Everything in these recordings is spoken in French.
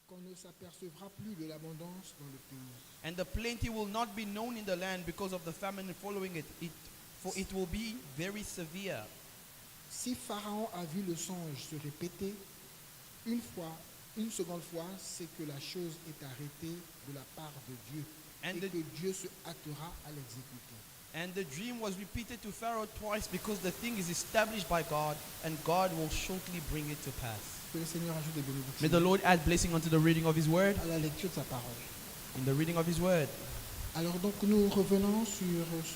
qu'on ne s'apercevra plus de l'abondance dans le pays. And the plenty will not be known in the land because of the famine following it. For it will be very severe. Si Pharaon a vu le songe se répéter une seconde fois, c'est que la chose est arrêtée de la part de Dieu et que Dieu se hâtera à l'exécuter. And the dream was repeated to Pharaoh twice because the thing is established by God and God will shortly bring it to pass. Que le Seigneur ajoute des May the bénédictions Lord add blessing unto the reading of His word. à la lecture de sa parole. In the reading of His word. Alors donc nous revenons sur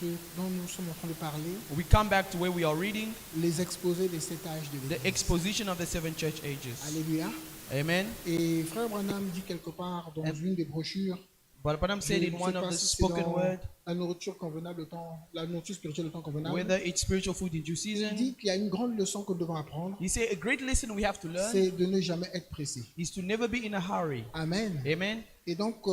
ce dont nous sommes en train de parler, We come back to where we are reading les exposés des 7 âges de the l'Église. exposition of the 7 church ages. Alléluia. Amen. Et Frère Branham dit quelque part dans une des brochures, But Branham je said ne in sais one of pas the si c'est spoken dans word, la nourriture convenable, la nourriture spirituelle de temps convenable, whether it's spiritual food in due il season, dit qu'il y a une grande leçon que nous devons apprendre, he said a great lesson we have to learn c'est de ne jamais être pressé. is to never be in a hurry. Amen. Amen. Et donc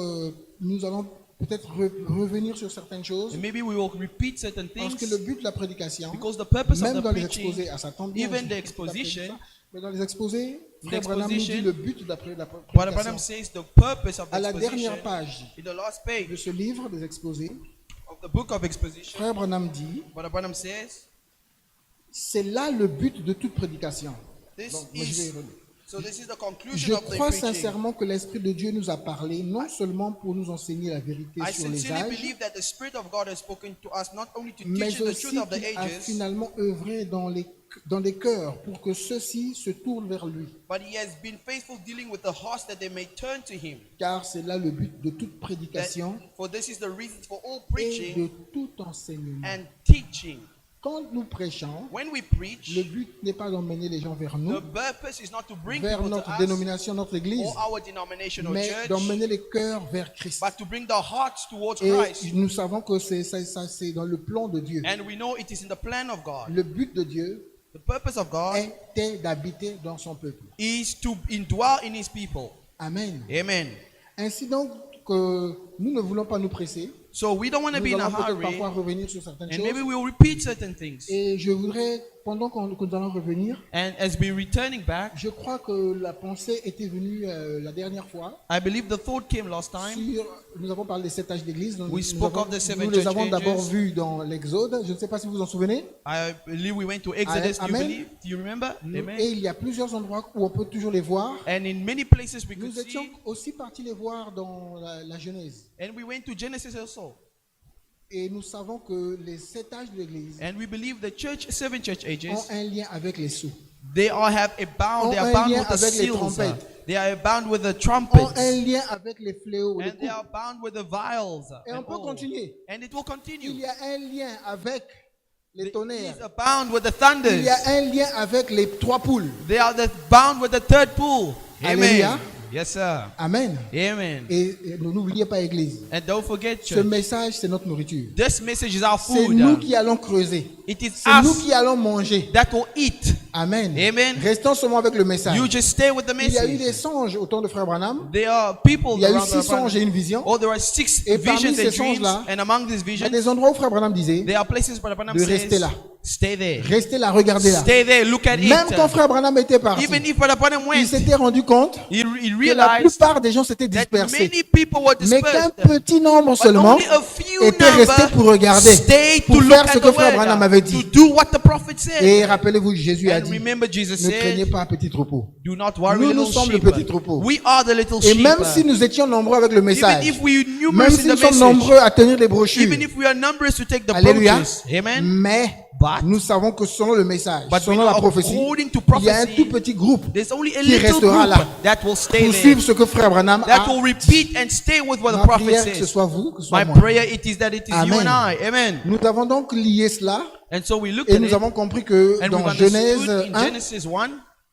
nous allons peut-être revenir sur certaines choses, And maybe we will repeat certain parce things que le but de la prédication, because the purpose of même the dans les preaching, exposés, ça tombe bien, even the je- exposition, mais dans les exposés, In Frère Branham nous dit exposition, le but de la Brother Branham prédication. says the purpose of the À la exposition dernière page in the last de page ce livre des exposés, of the book of exposition, Frère Branham dit, Brother Branham says, c'est là le but de toute prédication. this Donc, moi, je vais y is revenir. so this is the conclusion Je of the crois preaching. sincèrement que l'Esprit de Dieu nous a parlé, non seulement pour nous enseigner la vérité I sur les sincerely âges, believe that the Spirit of God has spoken to us not only to mais teach us the aussi truth of the qu'il a ages, finalement œuvré dans les cœurs pour que ceux-ci se tournent vers lui. but He has been faithful dealing with the hearts that they may turn to Him. Car c'est là le but de toute That, prédication for this is the reason for all et preaching de tout enseignement. and teaching. Quand nous prêchons, When we le preach, but n'est pas d'emmener les gens vers nous, the purpose is not to bring vers people to notre us dénomination, notre église, or our denomination or mais church, d'emmener les cœurs vers Christ. but to bring the hearts towards Et Christ. nous savons que c'est dans le plan de Dieu. And we know it is in the plan of God. Le but de Dieu The purpose of God était d'habiter dans son peuple. is to indwell in His people. Amen. Amen. Ainsi donc que nous ne voulons pas nous presser. So we don't want to be Nous in a allons peut-être hurry, parfois revenir sur certaines and maybe choses. we will repeat certain things. Et je voudrais, pendant que nous allons revenir, And as we're returning back, je crois que la pensée était venue la dernière fois. I believe the thought came last time. Nous avons parlé des 7 âges d'église. Nous, We spoke of the seven nous les church avons d'abord ages. vus dans l'Exode. Je ne sais pas si vous vous en souvenez. I believe we went to Exodus. Do you Amen. believe? Do you remember? Amen. Et il y a plusieurs endroits où on peut toujours les voir. And in many places we could Nous étions see, aussi partis les voir dans la Genèse. and we went to Genesis also. Et nous savons que les 7 âges de l'Église And we believe the seven church ages, ont un lien avec les sceaux, they all have a bound. They ont are un bound lien with the avec les seals. trompettes. They are bound with the ont trumpets. un lien avec les fléaux, les And they coups. are bound with the vials. Et on and peut all. continuer. And it will Il continue. y a un lien avec les These tonnerres. are bound with the Il thunders. y a un lien avec les 3 poules. They are bound with the third pool. Alléluia. Amen. Yes, sir. Amen. Amen. Et n'oubliez pas, Église, And don't forget, ce church, message, c'est notre nourriture. this message is our C'est food. nous qui allons creuser. It is C'est nous us qui allons manger. that will eat. Amen. Amen. Restons seulement avec le message. You just stay with the Il y a eu des message. songes au temps de Frère Branham. There are people Il y a eu around 6 songes et une vision. Oh, there are 6 Et parmi visions ces and dreams, songes-là, and among these Il y a visions, des endroits où Frère Branham disait, there are places where Branham de says, rester là. stay there. restez là, regardez là. Stay there, look at Même quand it. Frère Branham était parti, Even if Brother Branham il went, s'était rendu compte he que la realized plupart des gens s'étaient that dispersés. many people were Mais qu'un dispersed. petit nombre But seulement only a few était resté pour number regarder, stayed pour to look faire at ce the que Frère Branham avait word, to dit. do what the prophet said. Et rappelez-vous, Jésus a And dit, remember, Jesus ne craignez said, pas, petit troupeau. do not worry, Nous, nous little sommes le sheep. petit troupeau. We are the little Et sheep. même si nous étions nombreux avec le Even message, if we même numerous si in nous the sommes message, nombreux à tenir les brochures, even if we are numerous to take the Alléluia, brochures, amen. mais But- nous savons que selon le message, But we selon know la prophétie, according to il y a un prophecy, tout petit groupe there's only a qui little restera group là that will stay pour there, suivre ce que Frère Branham that a. will repeat and stay with what the Ma prophet prière, que ce says. soit vous, que ce soit My moi. prayer it is that it is you Amen. and I, amen. Nous avons donc lié cela And so we look et at nous it, avons compris que and dans we've Genèse understood in 1, Genesis 1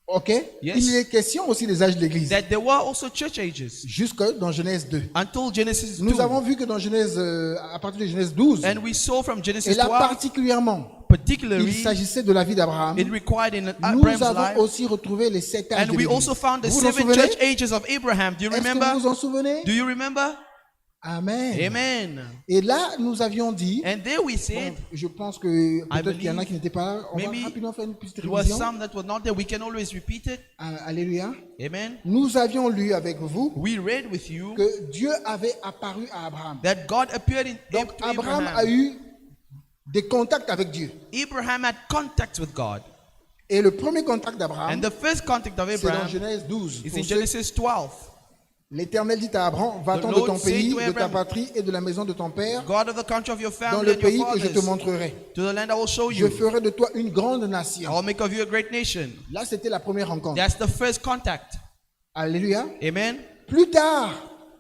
ok, Yes. il est question aussi des âges de l'Église. that there were also church ages Jusque dans Genèse 2. until Genesis 2. Nous avons vu que dans Genèse, à partir de Genèse 12, And we saw from et Genesis là 12, particulièrement, il particularly, s'agissait de la vie d'Abraham. it required in Nous Abraham's avons life. aussi retrouvé les 7 âges And de we l'Église. also found the Vous vous en 7 souvenez? church ages of Abraham. Do you Est-ce que remember? vous vous en souvenez? Do you remember? Amen. Amen. Et là, nous avions dit, And there we bon, said, je pense que peut-être qu'il y en a qui n'étaient pas là. On va maybe rapidement faire une petite there was révision. some that were not there. We can always repeat it. Alléluia. Amen. Nous avions lu avec vous We read with you que Dieu avait apparu à Abraham. that God appeared in Donc to Abraham a Abraham. eu des contacts avec Dieu. Abraham had contact with God. Et le premier contact d'Abraham, And the first contact of c'est dans Abraham Genèse 12. is Pour in ceux- Genesis 12. L'Éternel dit à Abraham, va-t'en The de Lord ton said pays, to de ta Abraham, patrie et de la maison de ton père, God of the country of your dans family le and your pays que je te fathers, montrerai. to the land I will show Je you. ferai de toi une grande nation. I'll make of you a great nation. Là, c'était la première rencontre. That's the first contact. Alléluia. Amen. Plus tard,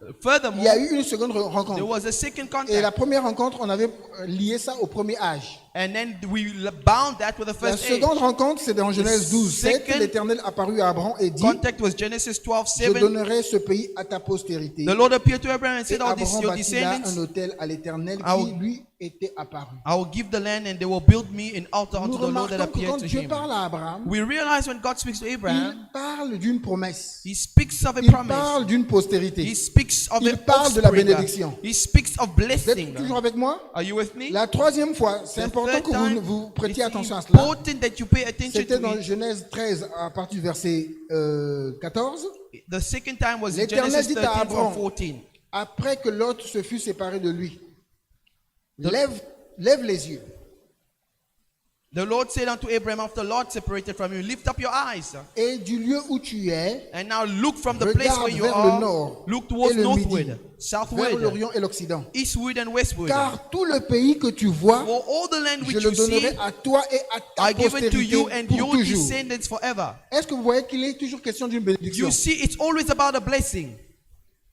il y a Furthermore, eu une seconde there rencontre. was a second Et la contact. première rencontre, on avait lié ça au premier âge. And then we bound that with the La first age. seconde rencontre, c'est dans Genèse 12, 7. second L'Éternel apparut à Abraham et dit, Contact was Genesis 12, je 7. donnerai ce pays à ta postérité. The Lord appeared to Abraham and Et said, all these Abraham your bâtit là un descendants, hôtel à l'Éternel I qui will- lui était apparu. I will give the land and they will build me an altar Nous unto the Lord that remarquons que appeared quand to Dieu him. parle à Abraham, We realize when God speaks to Abraham, il parle d'une promesse. he speaks of a Il promise. parle d'une He postérité. speaks of Il an parle de la offspring. bénédiction. He speaks of Vous êtes blessing. toujours avec moi? Are you with me? La troisième fois, c'est The important third que time, vous prêtiez it's attention à cela. important that you pay attention C'était to dans it. Genèse 13 à partir du verset 14. The second time was in L'Éternel Genesis dit 13 à from Abraham, 14. après que Lot se fut séparé de lui, lève les yeux. The Lord said unto Abraham after Lot separated from you, lift up your eyes Et du lieu où tu es, and now look from the place regarde where you vers le are, nord look towards et le midi, northward, vers southward, l'Orient et l'Occident. eastward and westward. Car tout le pays que tu vois, For all the land je which le you see, donnerai à toi et à ta I give it to postérité you and pour your toujours. descendants forever. Est-ce que vous voyez qu'il est toujours question d'une bénédiction? You see, it's always about a blessing.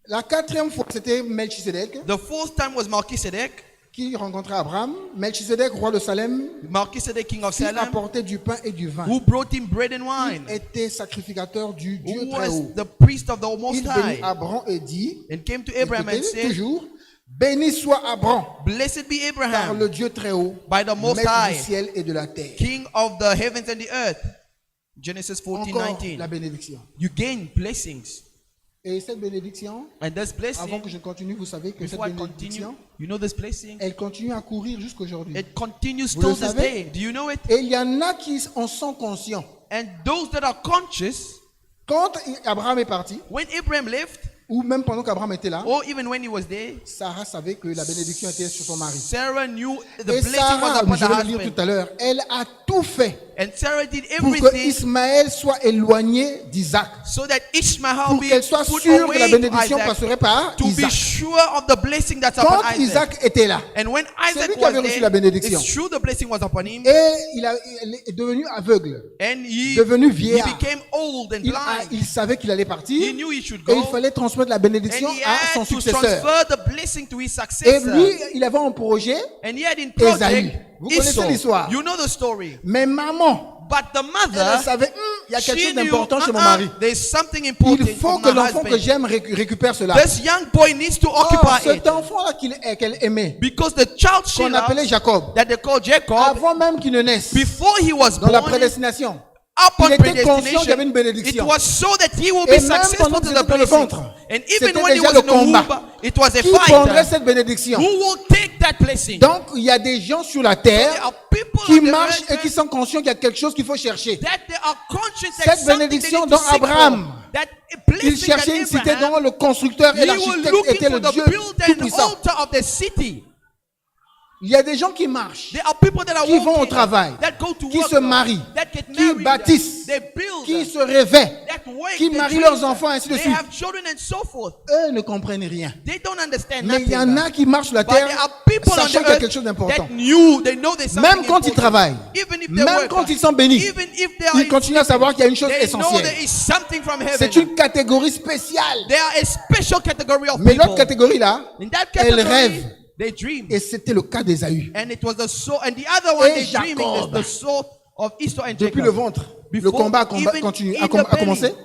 La quatrième fois, c'était Melchisedec The fourth time was Melchizedek. qui rencontrait Abraham. Melchisedec, roi de Salem, Melchizedek, king of qui Salem, apportait du pain et du vin. who brought him bread and wine, Était sacrificateur du Dieu who très was haut. the priest of the Most Il bénit High, Abraham et dit, and came to Abraham and écoutez, said, toujours, béni soit Abraham Blessed be par Abraham, le Dieu très haut, by the Most maître High, du ciel et de la terre. King of the heavens and the earth. Genesis 14, Encore 19. la bénédiction. You gain blessings. Et cette bénédiction, And this avant blessing, que je continue, vous savez que cette before I continue, bénédiction, you know this blessing, elle continue à courir jusqu'aujourd'hui. it continues Vous till le this savez? day. Do you know it? Et il y en a qui en sont conscients. And those that are conscious, Quand Abraham est parti, when Abraham left, ou même pendant qu'Abraham était là, or even when he was there, Sarah savait que la bénédiction était sur son mari. Sarah knew the Et blessing was Sarah, upon je the vais le lire husband. tout à l'heure, elle a tout fait And Sarah did pour que everything Ismaël soit éloigné d'Isaac. so that Ishmael Pour be qu'elle soit put sûre que la away to bénédiction Isaac, passerait par to be Isaac. sure of the blessing that's upon Quand Isaac. Isaac était là, And when C'est lui Isaac qui was avait reçu la there, bénédiction. it's true the blessing was upon him, et il est devenu aveugle, and he devenu he vieillard. became old and blind. Il savait qu'il allait partir He et knew he should il go, fallait transmettre la bénédiction and he à son had to successeur. transfer the blessing to his Et successor. lui, il avait un projet, And he had in Esaü. project Vous connaissez Esau. l'histoire. You know the story. mais maman, But the elle mother, savait, il y a quelque she chose knew, d'important chez mon mari. there's something important Il faut for que my l'enfant que husband. j'aime récupère cela. This young boy needs to Or, occupy cet it. enfant-là qu'elle aimait, Because the child she qu'on appelait loved, Jacob, that they call Jacob, avant même qu'il ne naisse, before he was dans la born, prédestination, upon il était conscient qu'il y avait une predestination, it bénédiction. was so that he will Et be même successful pendant to qu'il the était dans le blessing. ventre, And c'était even when he déjà was le in the womb, combat. it was a Qui prendrait fight. cette bénédiction? Who will take that blessing? Donc, il y a des gens sur la terre There are people qui on the marchent earth et qui sont conscients qu'il y a quelque chose qu'il faut chercher. that they are conscious that Cette something bénédiction they need to dont seek for. Abraham, That a Il blessing cherchait une that cité Abraham, dont le constructeur et he was l'architecte looking étaient le for the Dieu build and tout-puissant. altar of the city. Il y a des gens qui marchent, There are people that are qui vont au walking, travail, that go to qui work, se marient, that get qui married, bâtissent, they build, qui se réveillent, that work, qui they marient dream, leurs enfants, ainsi de they suite. have children and so forth. Eux ne comprennent rien. They don't understand Mais il y nothing. en a qui marchent sur la But there terre are people on sachant the qu'il y a quelque chose earth d'important. that knew, they know there's something Même quand ils important. travaillent, Even if they même work, quand ils sont bénis, even if they are ils continuent à savoir qu'il y a une chose they know essentielle. there is something from heaven. C'est une catégorie spéciale. They are a special category of Mais people. l'autre catégorie là, In that elle category, rêve. they dream. Et c'était le cas d'Ésaü. And it was the soul, and the other one Et they dreaming is Jacob. the soul of Esau and Depuis Jacob. le ventre, le Before combat even continue, in a the belly, commencé.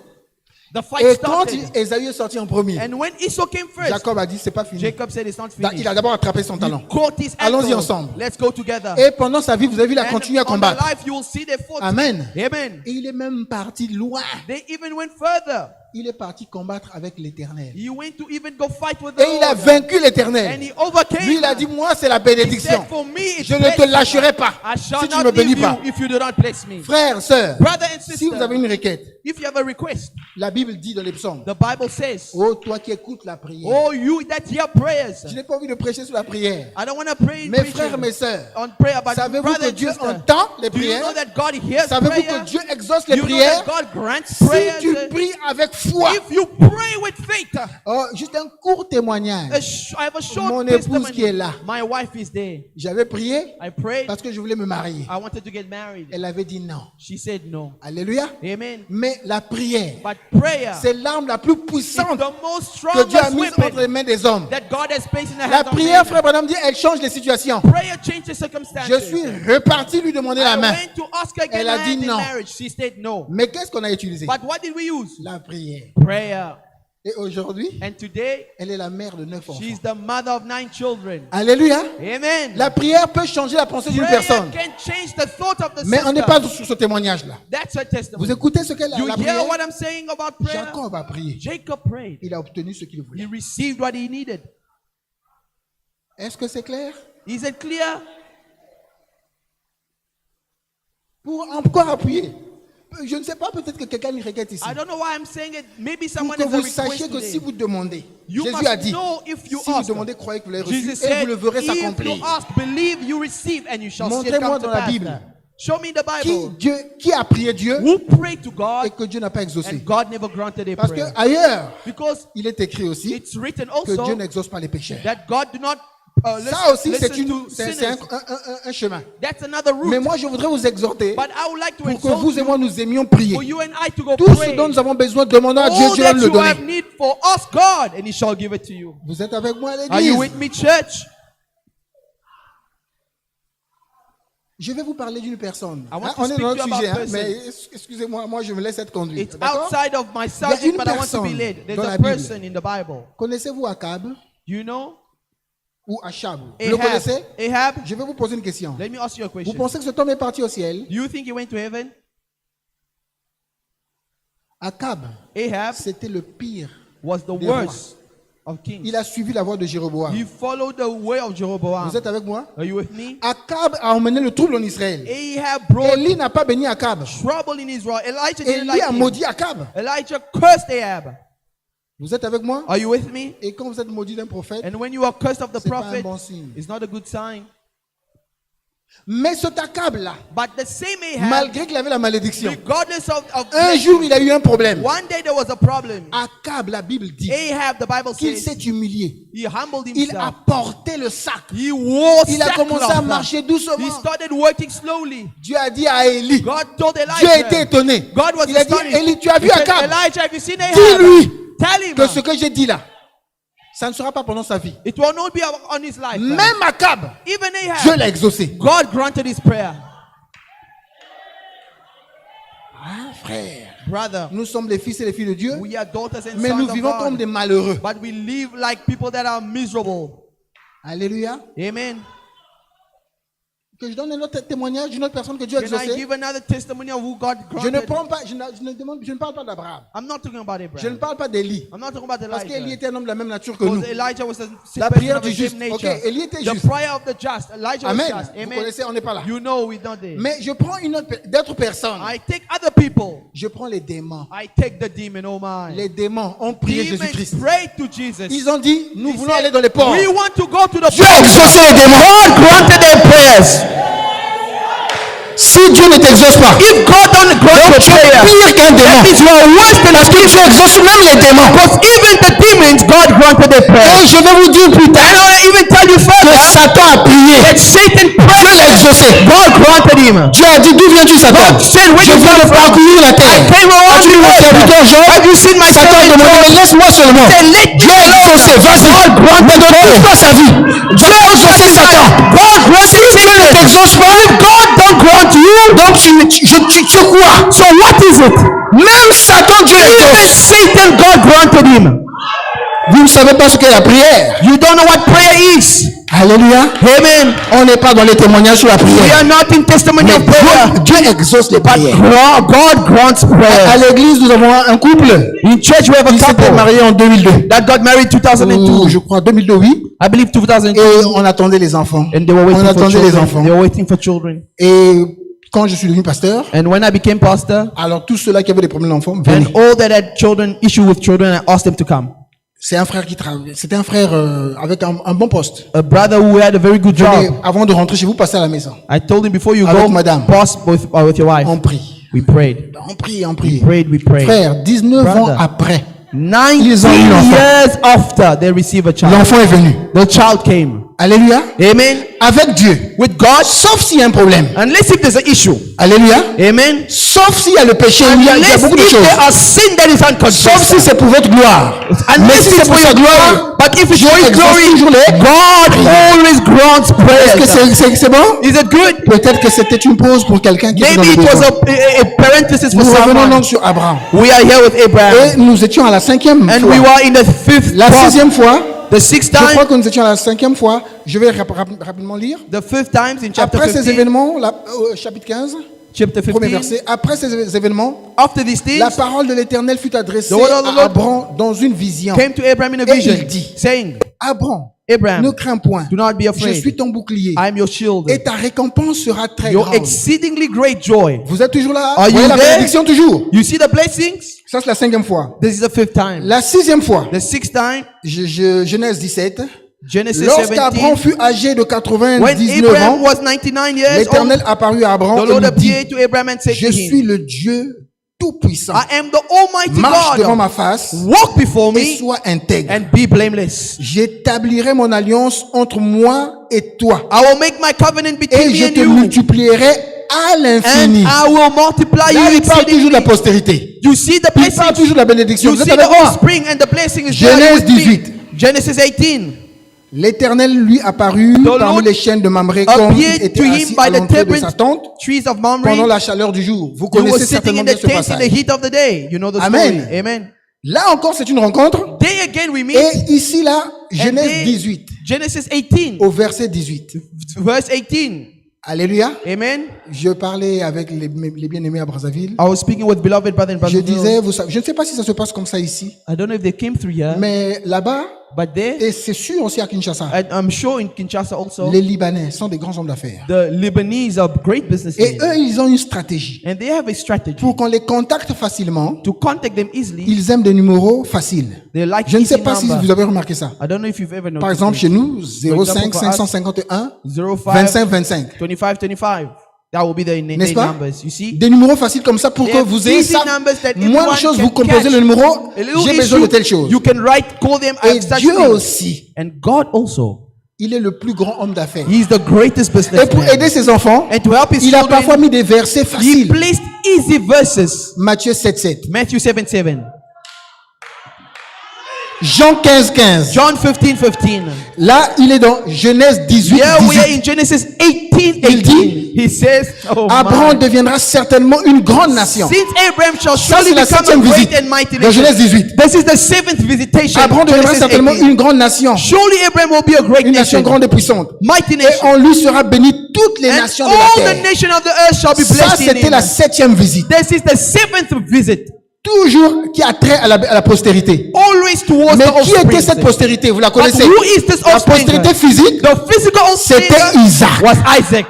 The fight Et quand started. Ésaü est sorti en premier, And when Esau came first, Jacob a dit c'est pas fini. Jacob said it's not finished. Il a d'abord attrapé son talent. Caught his Allons-y ankle. ensemble. Let's go together. Et pendant sa vie, vous avez vu, il a And continué à on their combattre. life, you will see they fought. Amen. Amen. Et il est même parti loin. They even went further. il est parti combattre avec l'Éternel. He went to even go fight with the Et il a Lord. vaincu And l'Éternel. he overcame. Lui, il a dit, moi, c'est la He bénédiction. said, for me, it's Je ne te blessing. lâcherai pas I shall si tu ne not me bénis leave pas. you if you do not bless me. Frères, sœurs, Brother and si vous sister, avez une requête, if you have a request, la Bible dit dans les psaumes, the Bible says, oh, toi qui écoutes la prière. oh, you that hear prayers. Je n'ai pas envie de prêcher sur la prière. I don't want to pray Mes frères, mes sœurs, on prayer, but savez-vous brother que and Dieu sister, entend les do you know prières? that God hears Savez-vous prayer? que Dieu exauce les You know prières? that God grants Si prayers? tu pries avec foi. If you pray with faith, Oh, juste un court témoignage. I have a short Mon épouse qui est testimony. là. My wife is there. J'avais prié I prayed. parce que je voulais me marier. I wanted to get married. Elle avait dit non. She said no. Alléluia. Amen. Mais la prière, But prayer c'est l'arme la plus is puissante the most que Dieu a strongest mise entre les weapon mains des hommes. that God has placed in the La hands of prière, men. frère Branham dit, elle change les situations. Prayer changes circumstances. Je suis reparti lui demander la I main. went to ask her again Elle a dit hand in non. marriage. She said no. Mais qu'est-ce qu'on a utilisé? But what did we use? La prière. Prayer. Et aujourd'hui, And today, elle est la mère de 9 enfants. she's the mother of 9 children. Alléluia. Amen. La prière peut changer la pensée d'une Prayer personne. can change the thought of the Mais on n'est sister. pas sur ce témoignage-là. That's her Vous testimony. écoutez ce qu'elle a You la hear prière? what I'm saying about prayer? Jacob a prié. Jacob prayed. Il a obtenu ce qu'il He voulait. received what he needed. Est-ce que c'est clair? Is it clear? Pour encore appuyer. Je ne sais pas, peut-être que quelqu'un a une requête ici. I don't know why I'm saying it. Maybe Pour someone que has a vous request sachiez que today. si vous demandez, You Jésus must a dit, know if you si vous ask. demandez, croyez que vous l'avez reçu Jesus et said, vous le verrez if you s'accomplir. ask, believe you receive and you shall see it Montrez-moi come to dans la pass. Bible. Show me the Bible. Qui a prié Dieu Who prayed to God et que Dieu n'a pas exaucé? and God never granted a Parce que prayer. ailleurs, Because il est écrit aussi it's written que Dieu also n'exauce pas les pécheurs. that God do not Ça aussi, listen c'est to sinners. un chemin. That's another route. Mais moi, je voudrais vous exhorter But I would like to pour que exhort vous et you moi nous aimions prier. for you and I to go Tout ce pray. dont nous avons besoin, demandons à Dieu, All Dieu va that nous le you have donner. need for us, God, and He shall give it to you. Vous êtes avec moi à Are you l'église? with me, church? Je vais vous parler d'une personne. I want to On est speak dans to notre you sujet, about hein, a mais excusez-moi, moi je me laisse être conduit. It's D'accord? outside of my une subject, but I want to be personne led. There's dans a la Bible. person in the Bible. Connaissez-vous Akab You know? ou Achab? Vous le Ahab. connaissez? Ahab. Je vais vous poser une question. Let me ask you a Vous question. pensez que cet homme est parti au ciel? Do you think he went to heaven? Akab, Ahab c'était le pire. was the Des worst of kings. Il a suivi la voie de Jéroboam. He followed the way of Jeroboam. Vous êtes avec moi? Are you with me? Akab a emmené le trouble en Israël. Ahab brought Élie n'a pas béni Akab. trouble in Israel. Elijah didn't Élie like a him. maudit Akab. Elijah cursed Ahab. Vous êtes avec moi? Are you with me? Et quand vous êtes maudit d'un prophète, And when you are cursed of the c'est pas un prophet, bon signe. it's not a good sign. Mais cet Akab-là, But the same Ahab, malgré qu'il avait la malédiction, regardless of un jour il a eu un problème. one day there was a problem. Akab, la Bible dit Ahab, the Bible qu'il says, s'est humilié. he humbled Il a himself. porté le sac. He wore Il a commencé à sackcloth. marcher He doucement. started working slowly. Dieu a dit à Élie, God told Dieu a été Elijah. étonné. God was Il a dit, astonished. Élie, tu as vu He said, Akab? Elijah, have you seen Ahab? Dis-lui Tell him. que ce que j'ai dit là, ça ne sera pas pendant sa vie. It will not be on his life. Même Akab, Even Dieu Ahab, l'a exaucé. God granted his prayer. Ah, frère, Brother, nous sommes les fils et les filles de Dieu, we are daughters and mais sons nous of vivons comme God. des malheureux. But we live like people that are miserable. Alléluia. Amen. Que je donne un autre témoignage d'une autre personne que Dieu a Can I exaucée. give another testimony of who God Je ne granted? prends pas, je ne parle pas d'Abraham. I'm not talking about Je ne Abraham. parle pas d'Élie. I'm not talking about Parce qu'Élie Elijah. était un homme de la même nature que nous. Because Elijah was a La person prière of the du juste. same Ok, nature. Élie était The juste. prayer of the just. Elijah was Amen. just. Vous Amen. connaissez, on n'est pas là. You know we don't there. Mais je prends une autre, d'autres personnes. I take other people. Je prends les démons. I take the demon, oh my. Les démons ont prié Jésus-Christ. Demons prayed to Jesus. Ils ont dit, nous He voulons said, aller dans les ports. We want to go to the Dieu a exaucé les démons. God granted their prayers. Si Dieu ne t'exauce pas, If God don't grant your tu es prayer, pire qu'un démon. that means you are worse than Parce que Dieu exauce même les démons. Because even the demons, God granted their prayers. Et je vais vous dire plus And tard I'll even tell you que further Satan a prié. that Satan Dieu prayed. l'a exaucé. God granted him. Dieu a dit, d'où viens-tu, Satan? God said, where Je you viens come de from? parcourir la terre. I came around As-tu vu the mon earth. serviteur Job? Have you seen my Satan a servant demandé, Job? mais laisse-moi seulement. Said, let Dieu a exaucé, vas-y. Ne donne pas sa vie. Dieu a exaucé Satan. God granted Si Dieu ne t'exauce pas, God don't grant you. donc tu es quoi? So what is it? Même Satan, Dieu Even l'exauce. Satan, God granted him. Vous ne savez pas ce qu'est la prière. You don't know what prayer is. Alléluia. Amen. On n'est pas dans les témoignages sur la We prière. are not in testimony Mais of prayer. Dieu exauce les But prières. God grants À prayer. l'église, nous avons un couple In church, we have a qui s'était couple marié en 2002. that got married Ou 2002. je crois 2002, oui. I believe 2002. Et on attendait les enfants. And they were On waiting for attendait les children. enfants. They were waiting for children. Et quand je suis devenu pasteur, And when I became pastor, alors tous ceux-là qui avaient des problèmes d'enfants and venaient. all that had children, issue with children, I asked them to come. C'est un frère qui travaille. C'était un frère avec un bon poste. A brother who had a very good Venez, job. avant de rentrer chez vous, passez à la maison. I told him before you Avec go, madame. pass with your wife. On prie. We prayed. On prie, on We prie. prayed, we prayed. Frère, 19 ans Brother. après, 19 Ils ont eu l'enfant. years after they receive a child, l'enfant est venu. the child came. Alléluia. Amen. Avec Dieu. With God, Sauf s'il y a un problème. unless if there's an issue. Alléluia. Amen. Sauf s'il y a le péché, il y a Unless beaucoup de if choses. there are sin that is Sauf unconfessed. si c'est pour votre gloire. Mais Unless si it's c'est for pour your sa gloire, glory, but if it's Dieu for His exauce glory, toujours les... God always grants Est-ce que prayers. c'est bon? Is it good? Peut-être que c'était une pause pour quelqu'un qui était dans Maybe le it was besoin. a parenthesis for Nous revenons someone. donc sur Abraham. We are here with Abraham, Et nous étions à la 5e and fois. we were in the fifth La part. 6e fois, The sixth je crois time, que nous étions à la 5e fois. Je vais rapidement lire. the fifth times in chapter Après ces 15, événements, chapitre 15, chapter premier 15. verset. Après ces événements, After these things, la parole de l'Éternel fut adressée The word of the à Lord Abraham dans une vision. came to Abraham in a Et vision, il dit, saying, Abraham, Abraham, ne crains point. do not be Je afraid. suis ton bouclier. I am your shield. Et ta récompense sera très Your grande. exceedingly great joy. Vous êtes toujours là? Are Vous voyez you la there? bénédiction toujours? You see the blessings? Ça, c'est la 5e fois. This is the fifth time. La 6e fois, The sixth time, Genèse 17. Genesis Lorsqu'Abraham 17. fut âgé de When 99 Abraham ans, was 99 years old, l'Éternel apparut à Abraham the et Lord lui dit, appeared to Abraham and said je to suis him, le Dieu tout-puissant. I am the Almighty Marche devant God. ma face Walk before et me sois intègre. and be blameless. J'établirai mon alliance entre moi et toi. I will make my covenant between Et me je and te you, multiplierai à and l'infini. I will multiply Là, you il parle toujours de la exceedingly. postérité. You see the Il parle blessing. toujours de la bénédiction. You Vous see êtes the avec moi? offspring and the blessing is there Genèse with me. 18. Genesis 18. L'Éternel lui apparut The parmi Lord les chênes de Mamré comme il appeared était to him assis à by the l'entrée de sa terebinth tente trees of pendant Mamre. la chaleur du jour. Vous You were connaissez sitting certainement in bien the ce tent in the passage. heat of the day. You know the Amen. story. Amen. Là encore, c'est une rencontre. Day again we meet. Et ici, là, Genèse they- 18, Genesis 18, au verset 18. verse 18. Alléluia. Amen. Je parlais avec les bien-aimés à Brazzaville. I was speaking with beloved brother in Je Brazzaville. disais, vous savez, je ne sais pas si ça se passe comme ça ici, I don't know if they came through here, mais là-bas, but there, et c'est sûr aussi à Kinshasa, and I'm sure in Kinshasa also, les Libanais sont des grands hommes d'affaires. the Lebanese are great Et businessmen. eux, ils ont une stratégie. And they have a strategy Pour qu'on les contacte facilement, to contact them easily. ils aiment des nunuméros faciles. They like Je ne sais easy pas si number. vous avez remarqué ça. I don't know if you've ever noticed. Par exemple, it. chez nous, 05 example, for us, 551 05, 25 25. 25, 25. That will be the N'est-ce pas? numbers. You see? Des numéros faciles comme ça pour They que have vous ayez easy ça. numbers that Moins de everyone choses, can vous composez catch. le numéro. A little J'ai besoin de issue, telle chose. you can call them Et as such Dieu things. aussi, And God also. il est le plus grand homme d'affaires. He is the greatest Et pour businessman. aider ses enfants, And to help his il a parfois children, mis des versets he faciles. placed easy verses. Matthieu 7 7. Matthew 7, 7. Jean 15 15. John 15, 15. Là, il est dans Genèse 18 Here we are 18. in Genesis 18, Il dit, 18. He says, oh Abraham my. deviendra certainement une grande nation. Since Abraham shall Ça, surely c'est la become a 7e great visite. and mighty Dans Genèse nation. 18. This is the seventh visitation. Abraham deviendra Genesis certainement 18. une grande nation. Surely Abraham will be a great Une nation nation. grande et puissante. Mighty Et nation. en lui sera béni toutes les And nations de la all the terre. nations of the earth shall be Ça, blessed in c'était him. la 7e visite. This is the seventh visit. Toujours qui a trait à la postérité. Always towards Mais the qui était offspring. cette postérité? Vous la But connaissez? who is this La offspring? postérité physique, The physical offspring c'était Isaac. was Isaac.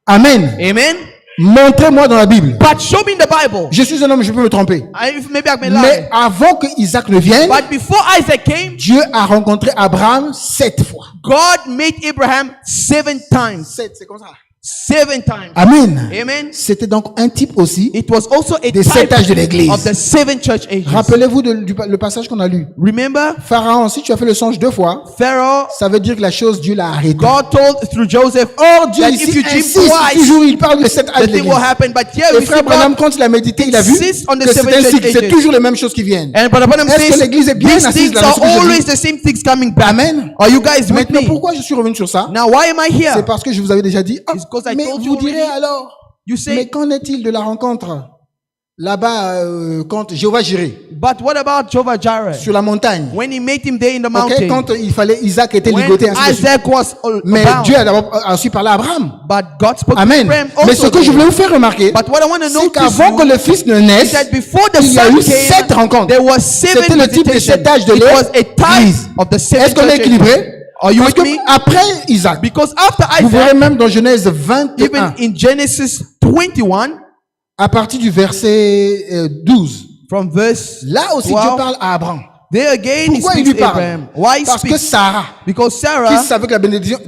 Amen. Amen. Montrez-moi dans la Bible. But show me in the Bible. Je suis un homme, je peux me tromper. Maybe I may Mais lie. avant que Isaac ne vienne, But before Isaac came, Dieu a rencontré Abraham 7 fois. God made Abraham 7 times. 7, c'est comme ça. 7 times. Amen. Amen. C'était donc un type aussi It was also a des type 7 âges de l'église. of the 7 church ages. Rappelez-vous le passage qu'on a lu. Remember, Pharaon, si tu as fait le songe 2 fois, Pharaoh, ça veut dire que la chose, Dieu l'a arrêtée. God told through Joseph, Or, Dieu that ici if you dream insiste, twice, toujours il parle de 7 âges the de thing will l'église. happen. But here Et we see frère Branham, God, quand il a médité, il a vu insist on the que c'est seven ainsi, church que c'est ages. toujours les mêmes choses qui viennent. And Brother Branham Est-ce que says, l'église est bien these assise things là-dessus are ce que je always dis? the same things coming back. Amen. Are you guys with Maintenant, me? pourquoi je suis revenu sur ça? Now, why am I C'est here? parce que je vous avais déjà dit, ah, It's because I mais told you vous direz already. alors, You mais say, qu'en est-il de la rencontre là-bas, quand Jéhovah Jireh, But what about Jehovah Jireh? sur la montagne, When he met him there in the ok, mountain, quand il fallait Isaac était when ligoté, ainsi de suite. Isaac was Mais bound, Dieu a d'abord a su parler à Abraham. but God spoke Amen. to Abraham Mais also ce que je voulais there. vous faire remarquer, But what I want to c'est notice qu'avant que you le fils ne is naisse, that before the il y a son eu 7 came, rencontres. there was 7 C'était le type de visitations. 7 âges de It was a type l'Église. of the Est-ce 7 qu'on est churches. équilibré? Are you Parce with que me? après Isaac, Because after vous verrez Isaac, même dans Genèse 21, even in Genesis 21, à partir du verset 12, from verse là aussi 12, Dieu parle à Abraham. there again he Pourquoi il speaks lui to parle? Abraham. Why he Parce que speaks? Sarah, Because qui Sarah, savait que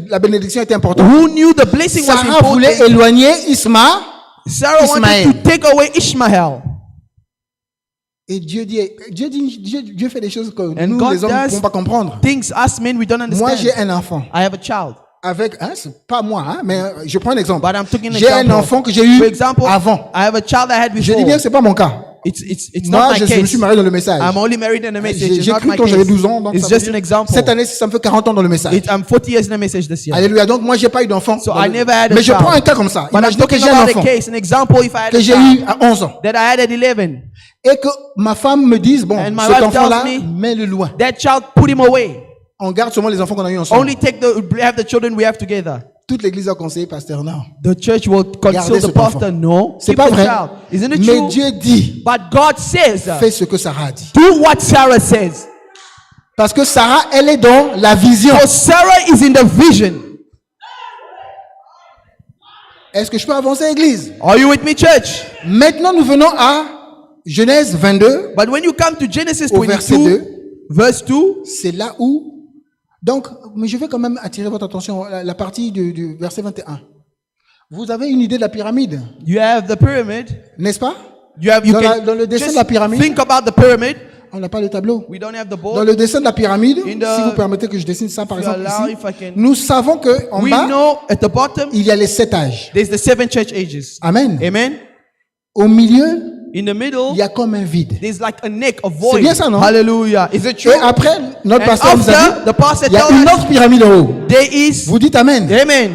la bénédiction était importante, who knew the blessing was Sarah voulait important, éloigner Ismaël. Sarah wanted Ismaël. to take away Ishmael. Et Dieu fait des choses que And nous, God les hommes, ne does pouvons pas comprendre. Things us men we don't Moi, j'ai understand. un enfant. I have a child, Avec, c'est pas moi, mais je prends un exemple. but I'm taking an J'ai un example. enfant que j'ai eu For example, avant. I have a child I had Je before. dis bien que c'est pas mon cas. It's Moi, not my je me case. suis marié dans le message. I'm only married in a message. It's J'ai not cru my quand j'avais case. 12 ans. Donc It's ça veut just dire- an example. Cette année, ça me fait 40 ans dans le message. I'm 40 years in a message this year. Alléluia. Donc moi, j'ai pas eu d'enfant. So I never had a Mais je child. prends un cas comme ça. But I'm Imaginez que talking j'ai un about a enfant case, an example if I had que a j'ai child eu à 11 ans. that I had at 11. Et que ma femme me dise, bon, And my cet wife enfant-là, tells me- mets-le loin. That child, put him away. On garde seulement les enfants qu'on a eu ensemble. Only have the children we have together. Toute l'église a conseillé, pasteur, non. The church will Gardez console cet the pastor. enfant. No, C'est keep pas the vrai. child. Isn't it Mais true? Dieu dit, But God says, fais ce que Sarah a dit. do what Sarah says. Parce que Sarah, elle est dans la vision. Because Sarah is in the vision. Est-ce que je peux avancer, église? Are you with me, church? Maintenant, nous venons à Genèse 22, But when you come to Genesis au verset 22, 2. verse 2, C'est là où... Donc, mais je vais quand même attirer votre attention, la partie du verset 21. Vous avez une idée de la pyramide, you have the pyramid. n'est-ce pas? You can dans le dessin just de la pyramide, think about the pyramid. on n'a pas le tableau. We don't have the Dans board. le dessin de la pyramide, In the- si vous permettez que je dessine ça par If you exemple allow, ici, if I can. nous savons que en We bas, know at the bottom, il y a les 7 âges. there's the 7 church ages. Amen. Amen. Au milieu, In the middle, il y a comme un vide. there's like a neck, a void. bien ça, non? Hallelujah. Is it true? Et après, notre And pasteur nous a after, dit, the pastor il y a tells une us autre pyramide en haut. there is. Vous dites Amen. Amen.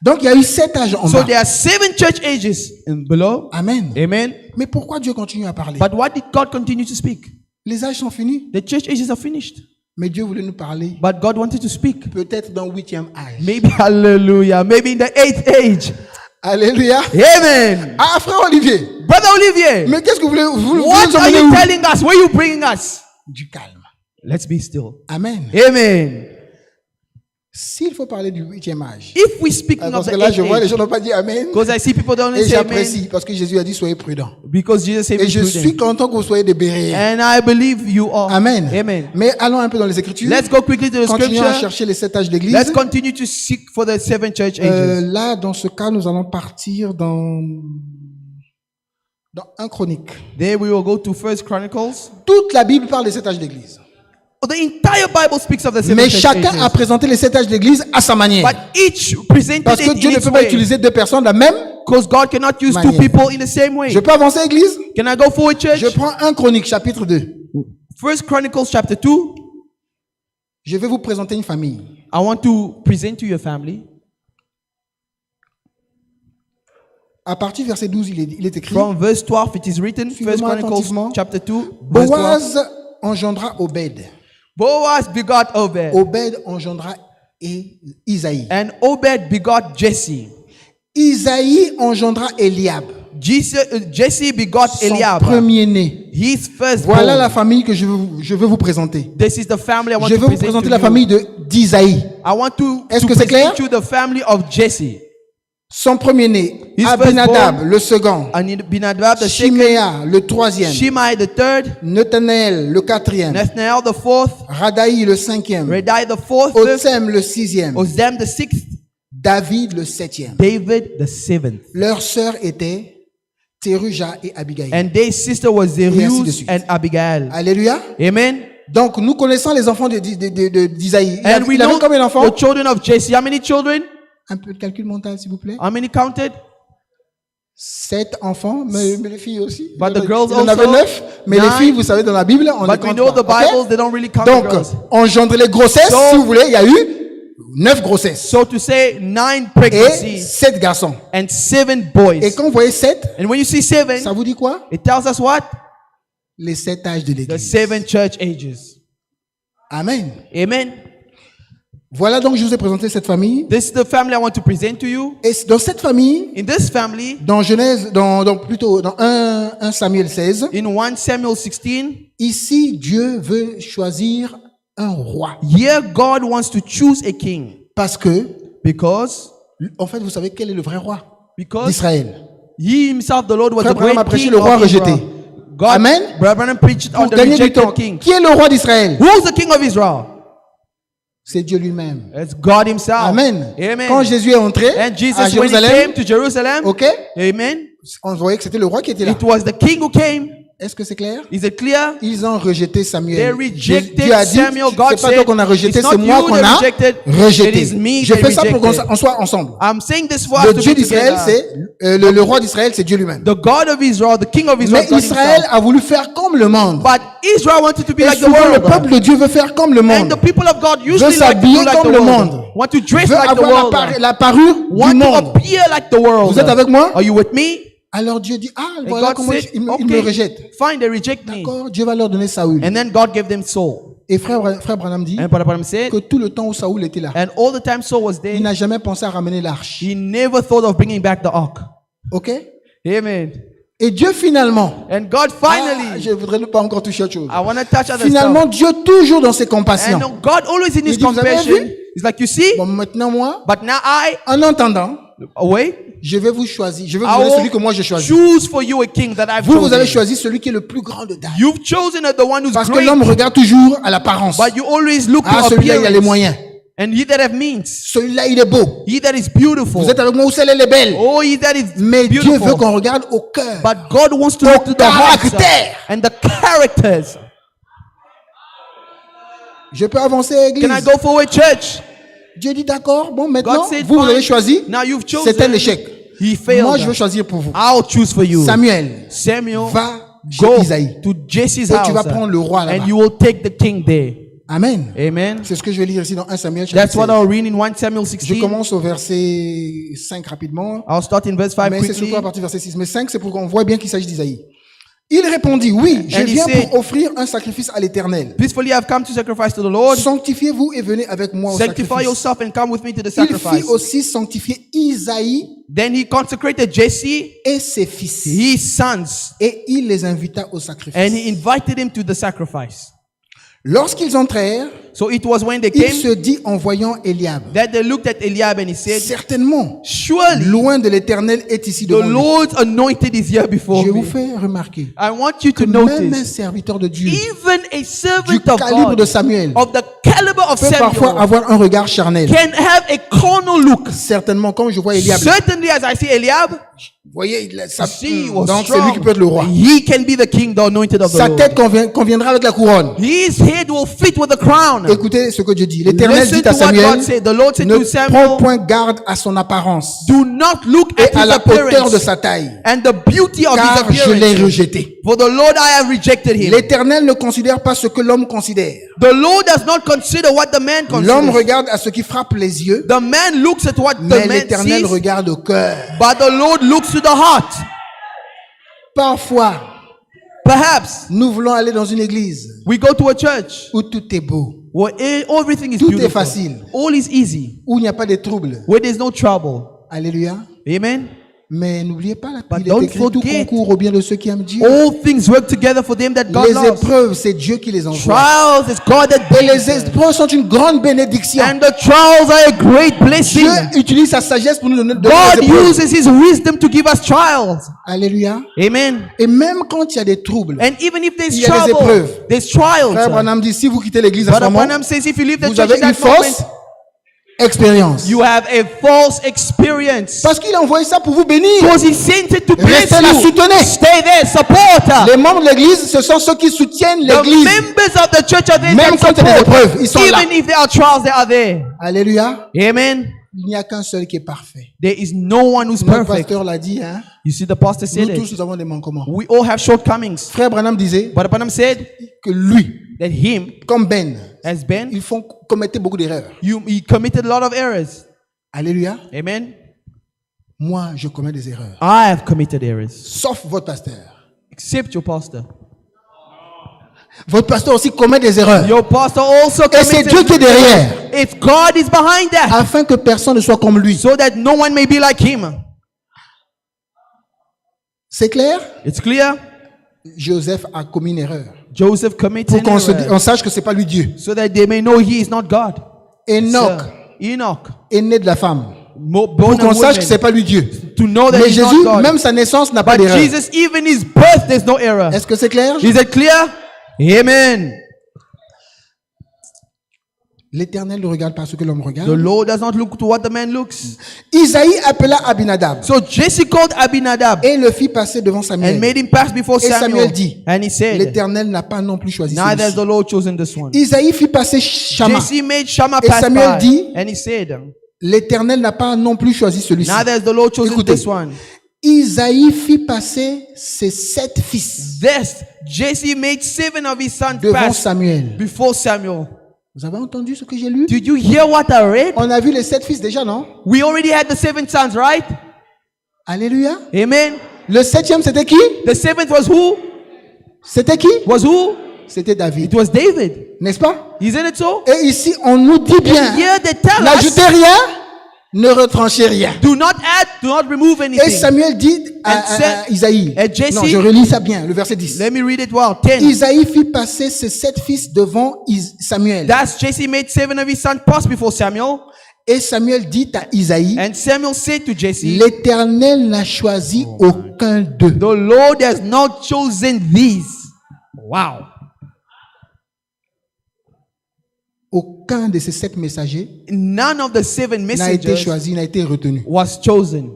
Donc il y a eu 7 âges en So bas. there are 7 church ages in below. Amen. Amen. Mais pourquoi Dieu continue à parler? But why did God continue to speak? Les âges sont finis. The church ages are finished. Mais Dieu voulait nous parler But God wanted to speak. peut-être dans le 8e âge. Maybe, hallelujah. Maybe in the 8th age. Alléluia. Amen. Ah, frère Olivier. Brother Olivier, Mais qu'est-ce que vous voulez vous what nous are emmenez you où? telling us? Where are you bringing us? Du calme. Let's be still. Amen. Amen. S'il faut parler du 8e âge. If we speaking of Parce the que là, je 8th vois les age, gens n'ont pas dit Amen. because I see people don't Et say amen, j'apprécie parce que Jésus a dit soyez prudents. because Jesus said Et be je suis prudent. content que vous soyez des béréens. And I believe you are. Amen. Amen. Mais allons un peu dans les Écritures. Let's go quickly to the Continuons à scripture. chercher les 7 âges d'église. Let's continue to seek for the 7 church ages. Là, dans ce cas, nous allons partir dans 1 Chronique. There we will go to 1 Chronicles. Toute la Bible parle des 7 âges d'église. The entire Bible speaks of the 7 Mais church chacun ages. a présenté les 7 âges d'église à sa manière. But each presented Parce que it Dieu in ne its peut pas way. utiliser 2 personnes la même. Because God cannot use two manière. people in the same way. Je peux avancer, église? Can I go forward, church? Je prends 1 Chronique, chapitre 2. 1 Chronicles chapter 2. Je vais vous présenter une famille. I want to present to your family. À partir du verset 12, il est écrit, From verse 12 it is written, 1 Suivez-moi Chronicles attentivement. chapter 2, verse 12. Boaz engendra Obed. Boaz begot Obed. Obed engendra Isaïe. And Obed begot Jesse. Isaïe engendra Eliab, Jesse begot son Eliab. premier-né. His first Voilà la famille que je veux vous présenter. This is the family I want Je to veux vous present présenter to la you. famille d'Isaïe. I want to Est-ce que c'est clair? present you the family of Jesse. Son premier-né, His Abinadab, firstborn, le second, Abinadab the second, Shiméa, le troisième, Shimei the third, Nathanaël, le quatrième, Nathanael the fourth, Radaï, le cinquième, Redai the fourth, Otsem, le sixième, Ozem the sixth, David, le septième. David the seventh. Leur sœur était Théruja et Abigail. And their sister was ainsi de Zeruiah suite. and Abigail. Alléluia. Amen. Donc, nous connaissons les enfants d'Isaïe. And we Il avait know combien d'enfants? the children of Jesse. How many children? Un peu de calcul mental, s'il vous plaît. How many counted? 7 enfants, mais les filles aussi. But the girls Il y en avait also, 9, mais les 9. filles, vous savez, dans la Bible, on les But we compte know pas. the Bibles, Ok? they don't really count the Donc, girls. engendrer les grossesses, So- si vous voulez, il y a eu 9 grossesses So to say 9 et pregnancies 7 garçons. and 7 Et boys. quand vous voyez 7, And when you see 7, ça vous dit quoi? it tells us what? Les 7 âges de The l'église. 7 church ages. Amen. Amen. Voilà donc je vous ai présenté cette famille. This is the family I want to present to you. Et dans cette famille, In this family, dans Genèse, plutôt dans 1 Samuel 16, in 1 Samuel 16, ici Dieu veut choisir un roi. here God wants to choose a king. Parce que, Because en fait, vous savez quel est le vrai roi Because d'Israël. he himself, the Lord, was Frère the Branham a great prêché king le roi of rejeté. Israel. God, Amen. Brother Branham preached on Pour the gagner du rejected temps. king. Qui est le roi d'Israël? Who's the king of Israel? C'est Dieu lui-même. It's God himself. Amen. Amen. Quand Jésus est entré And Jesus, à when he Jérusalem, came to Jerusalem, ok, amen, on voyait que c'était le roi qui était là. it was the king who came. Est-ce que c'est clair? Is it clear? Ils ont rejeté They Samuel. rejected Dieu a dit, Samuel. God c'est pas toi said, qu'on a rejeté, it's c'est not moi you qu'on that a rejected, rejeté. it is me Je that fais ça pour rejected. qu'on soit ensemble. I'm saying this for Le us to Dieu be d'Israël, together. c'est le roi d'Israël, c'est Dieu lui-même. The God of Israel, the king of Israel, Mais God Israël himself. a voulu faire comme le monde. But Israel wanted to be Et like the souvent, le world. peuple de Dieu veut faire comme le And monde. the people of God Veut usually like to s'habiller do like comme the le world. monde. Want to dress Veut like the avoir world. la parure du Want to monde. appear like the world. Vous êtes avec moi? Are you with me? Alors Dieu dit, And voilà God comment said, il me okay, rejette. fine, they reject me. D'accord, Dieu va leur donner Saül. And then God gave them Saul. Et frère Branham dit And Brother Branham said, que tout le temps où Saül était là, and all the time Saul was il there, n'a jamais pensé à ramener l'arche. he never thought of bringing back the ark. Ok? Amen. Et Dieu finalement, And God finally, je voudrais ne pas encore toucher autre chose. I want to touch other Finalement, stuff. Dieu toujours dans ses compassions. And God always in Il his dit, vous avez compassion. vu? He's like, you see? Bon, maintenant moi, But now en entendant, wait, je vais vous choisir. Je vais vous I donner celui will que moi je choisis. choose for you a king that I've Vous avez chosen. choisi celui qui est le plus grand de taille. You've chosen the one who's Parce que great, l'homme regarde toujours à l'apparence. but you always look Ah, to celui-là, il a les appearance. moyens. And he that have means, Celui-là, il est beau. he that is beautiful. Vous êtes avec moi où celle-là, elle est belle. Oh, he that is Mais Dieu beautiful. veut qu'on regarde au cœur. But God wants to Au look to the heart caractère. and the characters. Je peux avancer, Can I église. go forward, church? Dieu dit d'accord. Bon, maintenant, God said, vous fine. avez choisi. Now you've chosen. C'est un échec. He failed. Moi, je veux choisir pour vous. I'll choose for you. Samuel, Samuel, va chez go Isaïe. to Jesse's Et house tu vas prendre le roi là-bas. and you will take the king there. Amen. Amen. C'est ce que je vais lire ici dans 1 Samuel That's chapitre what 16. I'll read in 1 Samuel Je 16. commence au verset 5 rapidement. I'll start in verse 5 Mais c'est quickly. surtout à partir du verset 6. Mais 5, c'est pour qu'on voit bien qu'il s'agit d'Isaïe. Il répondit, oui, je And he viens said, pour offrir un sacrifice à l'Éternel. Peacefully I've come to sacrifice to the Lord. Sanctifiez-vous et venez avec moi au Sanctify sacrifice. yourself and come with me to the Il fit sacrifice. aussi sanctifier Isaïe Then he consecrated Jesse, et ses fils. his sons, Et il les invita au and sacrifice. he invited him to the sacrifice. Lorsqu'ils entrèrent, So it was when they il came se dit en voyant Eliab, that they looked at Eliab and he said, certainement, surely loin de l'Éternel est ici the devant lui. Lord's anointed is here before Je vous me. fais remarquer I want you que to même un notice, serviteur de Dieu even a du servant of calibre de God, Samuel of the caliber of peut parfois Samuel, avoir un regard charnel. can have a carnal look. Certainement, comme je vois Eliab, là, Certainly, as I see Eliab, vous voyez, she was donc c'est lui strong. qui peut être le roi. He can be the king, the anointed of the Sa Lord. tête conviendra avec la couronne. His head will fit with the crown. Écoutez ce que Dieu dit. L'Éternel Listen dit to à what Samuel, God said. The Lord said ne to Samuel, prends point garde à son apparence do not look et at à his la hauteur de appearance sa taille, and the beauty of his car je l'ai appearance. rejeté. For the Lord I have rejected him. L'Éternel ne considère pas ce que l'homme considère. The Lord does not consider what the man L'homme considers. regarde à ce qui frappe les yeux, The man looks at what mais the man l'Éternel sees, regarde au cœur. but the Lord looks to the heart. Parfois, Perhaps nous voulons aller dans une église we go to a church où tout est beau, where everything is Tout est beautiful. facile. All is easy. où il n'y a pas de troubles. Where there's no trouble. Alléluia. Amen. Mais n'oubliez pas, But il est don't écrit tout forget, concourt au bien de ceux qui aiment Dieu. All things work together for them that God Les loves. épreuves, c'est Dieu qui les envoie. Trials is God that Et brings les them. épreuves sont une grande bénédiction. And the trials are a great blessing. Dieu utilise sa sagesse pour nous donner God des épreuves. uses His wisdom to give us trials. Alléluia. Amen. Et même quand il y a des troubles, And even if there's Il y a des trouble, épreuves. there's trials. Frère Branham dit, si vous quittez l'église à ce Brother moment, Branham says if you leave the vous church avez at une that moment, fausse expérience. you have a false experience. Parce qu'il a envoyé ça pour vous bénir. Because He sent it to bless Restez là, you. soutenez. Stay there, support her. Les membres de l'église, ce sont ceux qui soutiennent The l'église. members of the church are there Même that quand il y a des support. épreuves, ils sont là. Even if there are trials, they are there. Alléluia. Amen. Il n'y a qu'un seul qui est parfait. There is no one who's Notre perfect. pasteur l'a dit, hein. You see, the pastor Nous said tous, it. nous avons des manquements. We all have shortcomings. Frère Branham disait But Branham said que lui, that him, comme Ben, as Ben, ils commettaient beaucoup d'erreurs. he committed a lot of errors. Alléluia. Amen. Moi, je commets des erreurs. I have committed errors. Sauf votre pasteur. Except your pastor. Votre pasteur aussi commet des erreurs. Your pastor also Et c'est Dieu qui est committed. derrière. It's God is behind that. Afin que personne ne soit comme lui. So that no one may be like him. C'est clair? It's clear? Joseph a commis une erreur. Joseph committed Pour qu'on an error. on sache que c'est pas lui Dieu. So that they may know he is not God. Enoch Enoch. est né de la femme. Born Pour of qu'on sache que woman. c'est pas lui Dieu. To know that Mais he's Jésus, not God. même sa naissance n'a pas But d'erreur. Jesus, even his birth, there's no error. Est-ce que c'est clair? Is it clear? Amen. L'Éternel ne regarde pas ce que l'homme The regarde. Lord does not look to what the man looks. Isaïe appela Abinadab So Jesse called Abinadab et le fit passer devant and Samuel. made him pass before Et Samuel Samuel. dit, And he said, l'Éternel n'a pas non plus choisi neither has celui-ci. the Lord chosen this one. Isaïe fit passer Shama. Jesse made Shammah Et pass Samuel by. dit, And he said, L'Éternel n'a pas non plus choisi celui-ci. neither has the Lord chosen Écoutez. this one. Isaïe fit passer ses 7 fils Thus, Jesse made 7 of his sons devant pass Samuel. before Samuel. Vous avez entendu ce que j'ai lu? Did you hear what I read? On a vu les 7 fils déjà, non? We already had the 7 sons, right? Alléluia. Amen. Le 7e, c'était qui? The 7th was who? C'était qui? Was who? C'était It David. was David. N'est-ce pas? Isn't it so? Et ici, on nous dit bien, Here they tell us, n'ajoutez rien, ne retranchez rien. do not add, do not remove Et anything. Samuel dit à Isaïe, et Jesse- non, je relis ça bien, le verset 10. Let me read it well. 10. Isaïe fit passer ses 7 fils devant Samuel. Thus Jesse made 7 of his sons pass before Samuel. Et Samuel dit à Isaïe, And Samuel said to Jesse, l'Éternel n'a choisi aucun d'eux. the Lord has not chosen these. Wow. Aucun de ces 7 messagers None of the 7 n'a été messengers choisi, n'a été retenu. was chosen.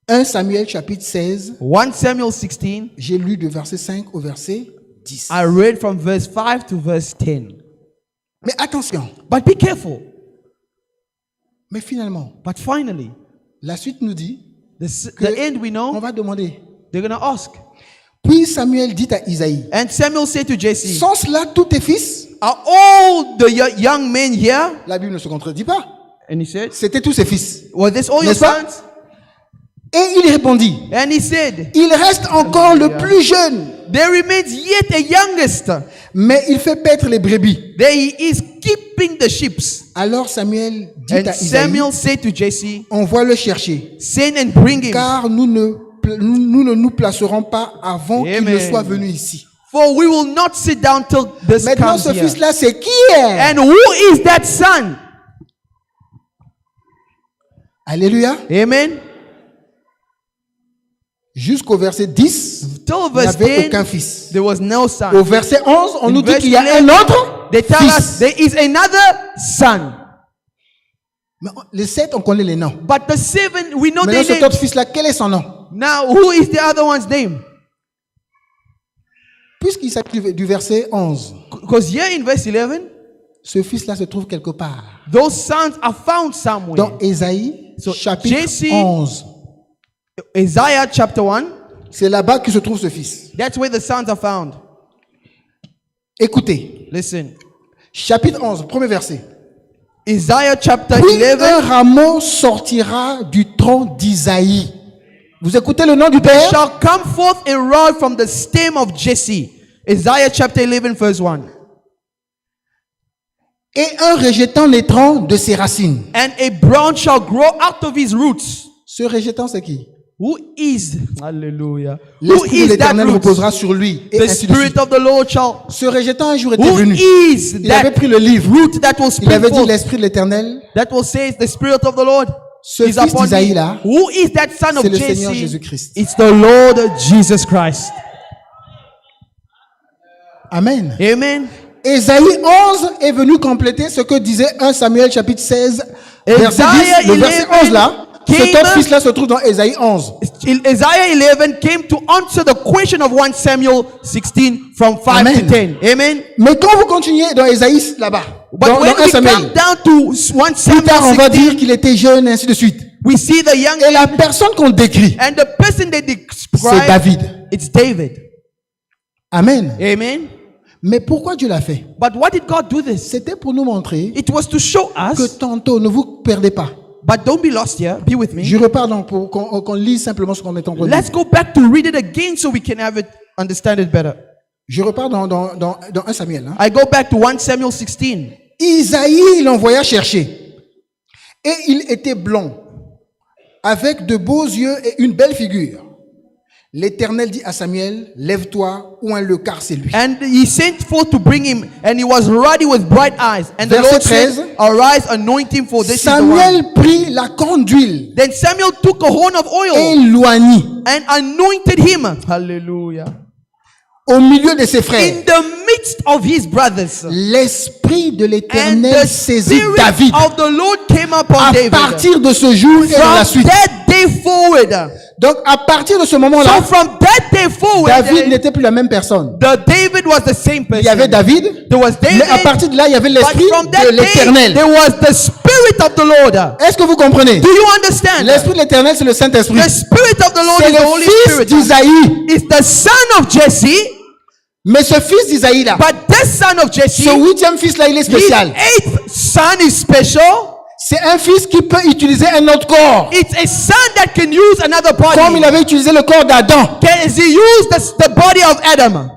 1 Samuel chapitre 16, 1 Samuel 16, j'ai lu de verset 5 au verset 10. I read from verse 5 to verse 10. Mais attention, But be careful. mais finalement, But finally, la suite nous dit, the end we on know, va demander. they're going to ask. Puis Samuel dit à Isaïe, And Samuel said to Jesse, sont cela tous tes fils? are all the young men here? La Bible ne se contredit pas. And he said, C'était tous ses fils. were this all your N'est-ce pas? sons? Et il répondit, And he said, il reste encore le plus jeune, there remains yet a youngest. mais il fait paître les brebis. There he is keeping the sheep. Alors Samuel dit And à Isaïe, Samuel said to Jesse, envoie-le chercher, send and bring him. car nous ne nous placerons pas avant qu'il ne Amen. soit venu ici. For we will not sit down till this Maintenant, comes ce here. fils-là, c'est qui est? And who is that son? Alléluia. Amen. Jusqu'au verset 10, Till il n'y verse avait 10, aucun fils. there was no Au son. verset 11, on In nous dit verse qu'il y a 11, un autre They tell us fils. there is another son. Mais les 7, on connaît les noms. But the 7, we know Maintenant, their cet names. autre fils-là, quel est son nom? Now, who is the other one's name? Puisqu'il s'agit du verset 11, Because here in verse 11, ce fils-là se trouve quelque part. those sons are found somewhere. Dans Ésaïe, So, chapitre Jesse- 11. Isaiah chapter 1, C'est là-bas que se trouve ce fils. that's where the sons are found. Écoutez, Listen. chapitre 11, premier verset. Isaiah chapter Puis un 11, rameau sortira du tronc d'Isaïe. Vous écoutez le nom du Père? shall come forth a rod from the stem of Jesse. Isaiah chapter 11 verse 1. Et un rejetant naîtront de ses racines. And a branch shall grow out of his roots. Ce rejetant, c'est qui? Who is, hallelujah, who L'Esprit de is that l'Éternel root? reposera sur lui. Et The ainsi de Spirit suite. of the Lord shall, Ce rejetant un jour était who venu. is Il avait that pris le livre. root that will Il spring avait dit forth? l'Esprit de l'Éternel. That will say the Spirit of the Lord Ce is fils upon d'Isaïe me. là, Who is that son of c'est le Seigneur Jesse? Jésus-Christ. It's the Lord Jesus Christ. Amen. Amen. Ésaïe 11 est venu compléter ce que disait 1 Samuel chapitre 16, verset Isaiah 10. Le verset 11 11 là, cet autre fils-là se trouve dans Ésaïe 11. Isaiah 11 came to answer the question of 1 Samuel 16 from 5 Amen. to 10. Amen. Mais quand vous continuez dans Ésaïe là-bas, But dans when 1 we Samuel, come down to 1 plus tard on Samuel va 16, dire qu'il était jeune, ainsi de suite. we see the young Et la personne qu'on décrit, and the person they c'est describe, David. it's David. Amen. Amen. Mais pourquoi Dieu l'a fait? But why did God do this? C'était pour nous montrer It was to show que us, tantôt, ne vous perdez pas. but don't be lost here. Be with me. Je repars donc pour qu'on lise simplement ce qu'on est en train de Let's lire. go back to read it again so we can have it, understand it better. Je repars dans 1 Samuel. Hein. I go back to 1 Samuel 16. Isaïe l'envoya chercher. Et il était blond, avec de beaux yeux et une belle figure. L'Éternel dit à Samuel, lève-toi, oins le car c'est lui. And he sent forth to bring him, and he was ruddy with bright eyes. And the Verset Lord 13. said, arise, anoint him, for this is the one. Samuel prit la corne d'huile Then Samuel took a horn of et oil loignit and anointed him. Hallelujah. au milieu de ses In frères. the midst of his brothers. L'esprit de And l'Éternel the saisit spirit David. of the Lord came upon À David. partir de ce jour et de la From suite. that day forward. Donc à partir de ce So moment-là, from that day forward, David n'était plus la même personne. David was the same person. Il y avait David, There was David, mais à partir de là, il y avait but l'esprit from that de day, l'Éternel. there was the spirit of the Lord. Est-ce que vous comprenez? Do you understand? L'esprit de l'Éternel, c'est le Saint-Esprit. The spirit of the Lord C'est is the le Holy fils Spirit. d'Isaïe. It's the son of Jesse, Mais ce fils d'Isaïe-là, but this son of Jesse, ce 8e fils-là, il est his spécial. 8th son is special. C'est un fils qui peut utiliser un autre corps. It's a son that can use another Comme il body. avait utilisé le corps d'Adam. Can he use the body of Adam?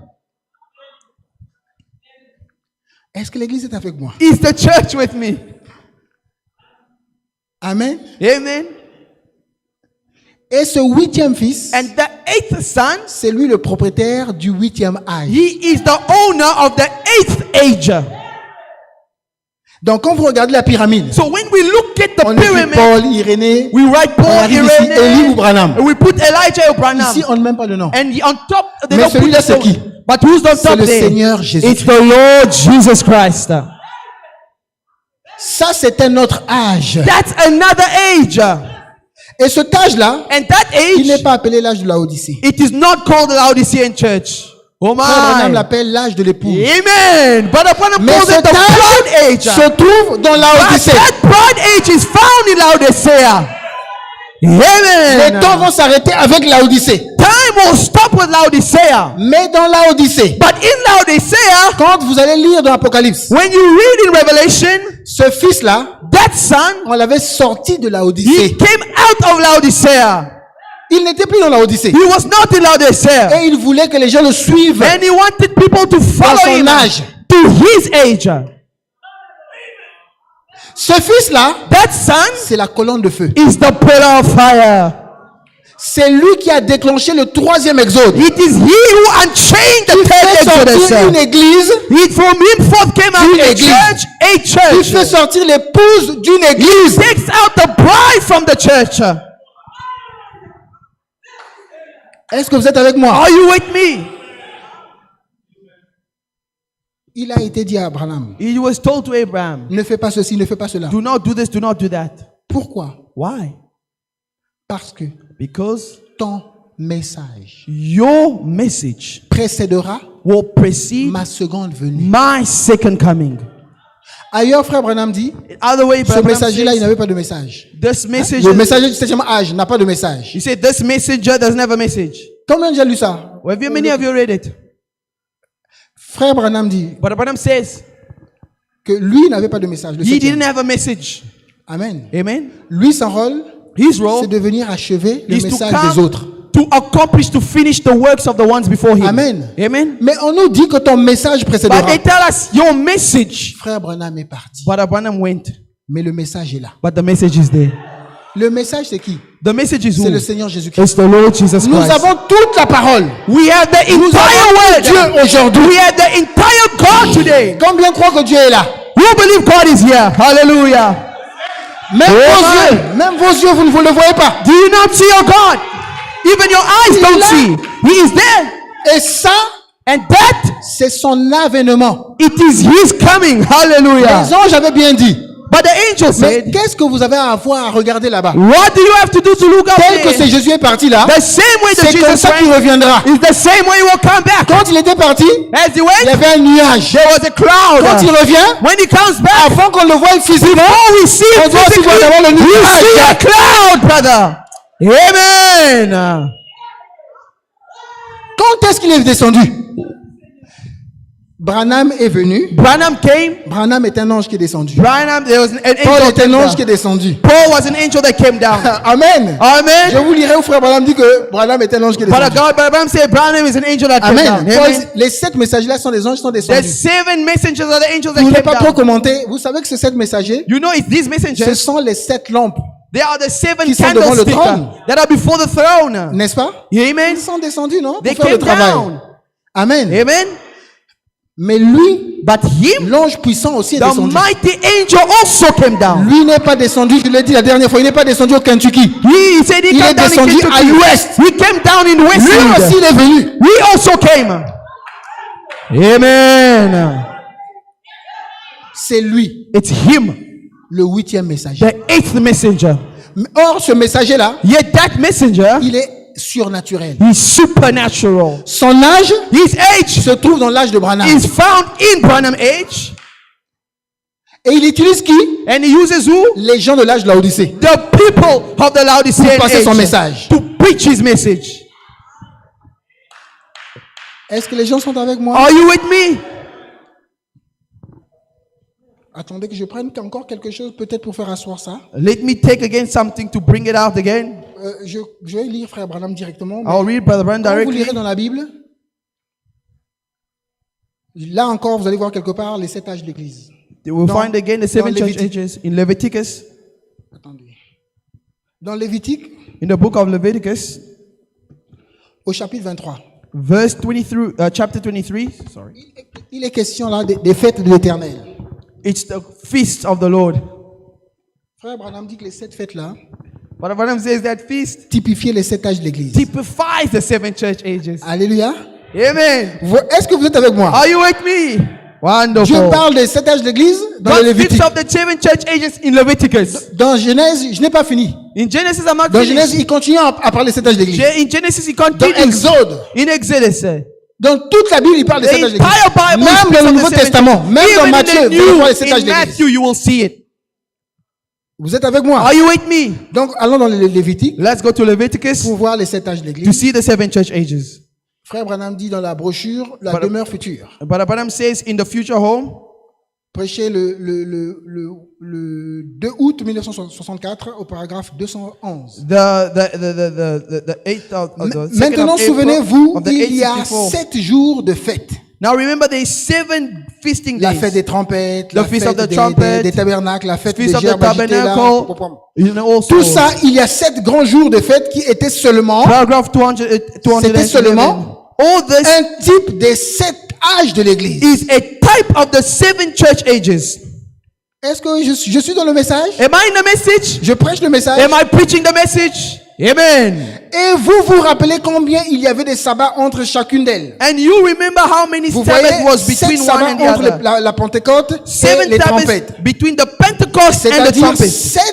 Est-ce que l'église est avec moi? Is the church with me? Amen. Amen. Et ce 8e fils, And the 8th son, c'est lui le propriétaire du 8e âge. he is the owner of the 8th age. Donc quand vous regardez la pyramide, So when we look at the on écrit pyramid, Paul, Irénée, we write on Paul, arrive ici, Élie ou Irene, Branham. and we put Elijah or Branham. Ici, on ne met même pas le nom. And on top, they Mais don't put celui-là, the c'est name. qui? But who's on C'est top le there? Seigneur Jésus. It's the Lord Jesus Christ. Ça, c'est un autre âge. That's another age. Et cet âge-là, And that il n'est age, pas appelé l'âge de la Odyssée. it is not called the Laodicean church. Oh Frère Branham my. l'appelle l'âge de l'épouse. Amen. But upon Mais calls it cet the proud âge age. se trouve dans la But Odyssée. that proud age is found in Laodicea. Les Amen. temps vont s'arrêter avec la Odyssée. Time will stop with Laodicea. Mais dans la Odyssée, But in Laodicea, quand vous allez lire dans l'Apocalypse, when you read in Revelation, ce fils-là, that son, on l'avait sorti de la he Odyssée. came out of Laodicea. Il n'était plus dans la Odyssée. He was not in Laodicea. Et il voulait que les gens le suivent And he wanted people to dans follow son him âge. to his age. Ce fils-là, That son c'est la colonne de feu. is the pillar of fire. C'est lui qui a déclenché le 3e exode. It is he who unchained the Il fait third sortir une Exodus. église. From him forth came out D'une a église. church, a Il church. fait sortir l'épouse d'une église. Takes out the bride from the church. Est-ce que vous êtes avec moi? Are you with me? Il a été dit à Abraham, He was told to Abraham, ne fais pas ceci, ne fais pas cela. do not do this, do not do that. Pourquoi? Why? Parce que Because ton message your message précédera will precede ma seconde venue. my second coming. Ailleurs, frère Branham dit, Other way, ce Branham messager-là, il says, n'avait pas de message. this message, Le messager du 7e âge n'a pas de message. he said, this messenger doesn't have a message. Combien j'ai lu ça? Well, many of you read it? Frère Branham dit But Branham says, que lui n'avait pas de message. Le he 7e. didn't have a message. Amen. Amen. Lui, son rôle, His role c'est de venir achever le is to message come des autres. to accomplish, to finish the works of the ones before him. Amen. Amen. Mais on nous dit que ton message précédera. But they tell us your message. Frère Branham est parti. But Branham went. Mais le message est là. But the message is there. Le message, c'est qui? The message is C'est who? le Seigneur Jésus-Christ. It's the Lord Jesus Nous Christ. avons toute la parole. We have the Nous entire avons word. Dieu aujourd'hui. We have the entire God today. Combien croient que Dieu est là? Who believe God is here? Hallelujah. Même Amen. vos yeux, vous ne vous le voyez pas. Do you not see your God? Even your eyes Il est don't là. see. He is there. Et ça, And that, c'est son avènement. it is His coming. Hallelujah. Les anges avaient bien dit. But the angel Mais said, qu'est-ce que vous avez à voir à regarder là-bas? what do you have to do to look up Tel que there? Jésus est parti là, The same way that c'est comme Jesus ça qu'il went reviendra. is the same way He will come back. Quand il était parti, As He il y went, avait un nuage. there was a cloud. Quand il revient, When He comes back, avant qu'on le voie physiquement, before we see on it doit aussi voir physically, d'abord le we see a nuage. cloud, brother. Amen. Quand est-ce qu'il est descendu? Branham est venu. Branham came. Branham est un ange qui est descendu. Branham, there was an Paul angel est came un ange down. qui est descendu. Paul was an angel that came down. Amen. Je Amen. vous lirai où frère Branham dit que Branham est un ange qui est But descendu. God, Branham said Branham is an angel that came Amen. down. Paul, Amen. les 7 messagers-là sont des anges qui sont The descendus. 7 messengers are the angels Vous ne that voulez pas came trop down. commenter. Vous savez que ces 7 messagers, You know, it's these ce messengers. sont les 7 lampes, They are the 7 qui sont devant le candlesticks trône. that are before the throne. n'est-ce pas? Amen. Ils sont descendus, non? They Pour faire le came travail. down. Amen. Amen. Mais lui, But him, l'ange puissant aussi est the descendu. mighty angel also came down. Lui n'est pas descendu, je l'ai dit la dernière fois, il n'est pas descendu au Kentucky. He said he Il est came down in descendu à Kentucky. l'ouest. He came down in Lui aussi, Westfield. il est venu. We also came. Amen. C'est lui, It's him, le 8e messager. the 8th messenger. Or, ce messager-là, Yet that messenger il est surnaturel. is supernatural. Son âge His age se trouve dans l'âge de Branham. is found in Branham age. Et il utilise qui? And he uses who? Les gens de l'âge de l'Odyssée. The people of the Laodicean Pour passer son age message. to preach his message. Est-ce que les gens sont avec moi? Are you with me? Attendez que je prenne encore quelque chose peut-être pour faire asseoir ça. Let me take again something to bring it out again. Je vais lire Frère Branham directement. I'll read Brother Branham Quand vous directly. lirez dans la Bible, là encore, vous allez voir quelque part les 7 âges de l'Église. We'll Dans- find again the 7 dans church Lévitique. ages in Leviticus. Attendez. Dans Lévitique, In the book of Leviticus, au chapitre 23, verse 23, chapter 23. Sorry. il est question là des fêtes de l'Éternel. It's the feast of the Lord. Frère Branham dit que les 7 fêtes-là Brother Branham says that feast typifiaient les 7 âges de l'Église. typifies the 7 church ages. Alléluia. Amen. Est-ce que vous êtes avec moi? Are you with me? Je Wonderful. parle des 7 âges de l'Église dans le God speaks Lévitique. of the 7 church ages in Leviticus. Dans Genèse, je n'ai pas fini. In Genesis, I'm not Dans Genèse, finished. il continue à parler des 7 âges de l'Église. In Genesis, he Dans continues. Exode, In Exodus, dans toute la Bible, il parle des the 7 âges de entire l'Église. Bible Même speaks dans le of Nouveau the 7 Testament, même dans Even Matthieu, in vous the allez voir les New, 7 âges in de l'Église. Matthew, you will see it. Vous êtes avec moi? Are you with me? Donc, allons dans le Lévitique Let's go to Leviticus pour voir les 7 âges de to l'Église. see the 7 church ages. Frère Branham dit dans la brochure, la But- demeure future. But Branham says in the future home, Prêché le 2 août 1964 au paragraphe 211. the 8th of the 2nd Maintenant, of April souvenez-vous, of the il y a 864. 7 jours de fête. Now remember, there is 7 feasting La days. fête des trompettes, The la Feast fête of the Trumpet, des tabernacles, la fête Feast des of the gerbes agitées là. Tabernacle. You know, also Tout ça, il y a 7 grands jours de fête qui étaient seulement paragraph 200, C'était seulement all this un type des 7 âges de l'Église. is a type of the 7 church ages. Est-ce que je suis dans le message? Am I in the message? Je prêche le message. Am I preaching the message? Amen. Et vous vous rappelez combien il y avait des sabbats entre chacune d'elles? And you remember how many Vous Sabbaths voyez, was 7 between one sabbats and the entre other? la Pentecôte et 7 les Sabbaths trompettes. between the Pentecost and the C'est-à-dire trumpets, 7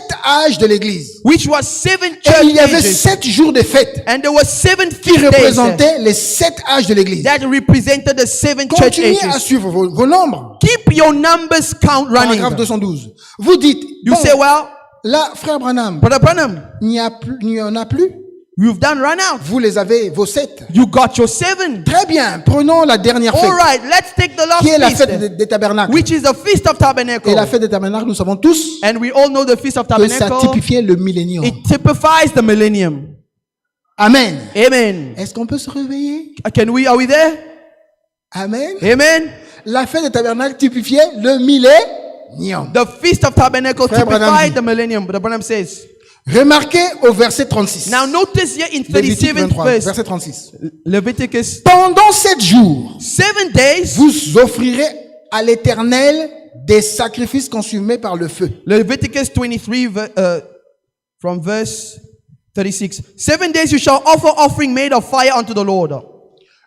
âges de l'Église. which was 7 Et church il y avait ages. 7 jours de fête And there were 7 qui feast days représentaient les 7 âges de l'Église. that represented the 7 church Continuez à ages. suivre vos nombres. Keep your numbers count running. Paragraphe 212. Vous dites, You bon, say, well, là, frère Branham, Brother Branham, il n'y en a plus. you've done run out. Vous les avez, vos 7. You got your 7. Très bien. Prenons la dernière fête, All right, let's take the last qui est la feast, fête des tabernacles. which is the Feast of Tabernacle. Et la fête des tabernacles, nous savons tous And we all know the Feast of que ça Tabernacle. typifiait le millénium. It typifies the millennium. Amen. Amen. Est-ce qu'on peut se réveiller? Are we there? Amen. Amen. La fête des tabernacles typifiait le millénium. The Feast of Tabernacle Frère Branham typified dit. the millennium. But Branham says. Remarquez au verset 36. Now notice here in Lévitique 37th 23, verse, verset 36. Leviticus, Pendant 7 jours, 7 days, vous offrirez à l'Éternel des sacrifices consumés par le feu. Leviticus 23 from verse 36. 7 days you shall offer offering made of fire unto the Lord.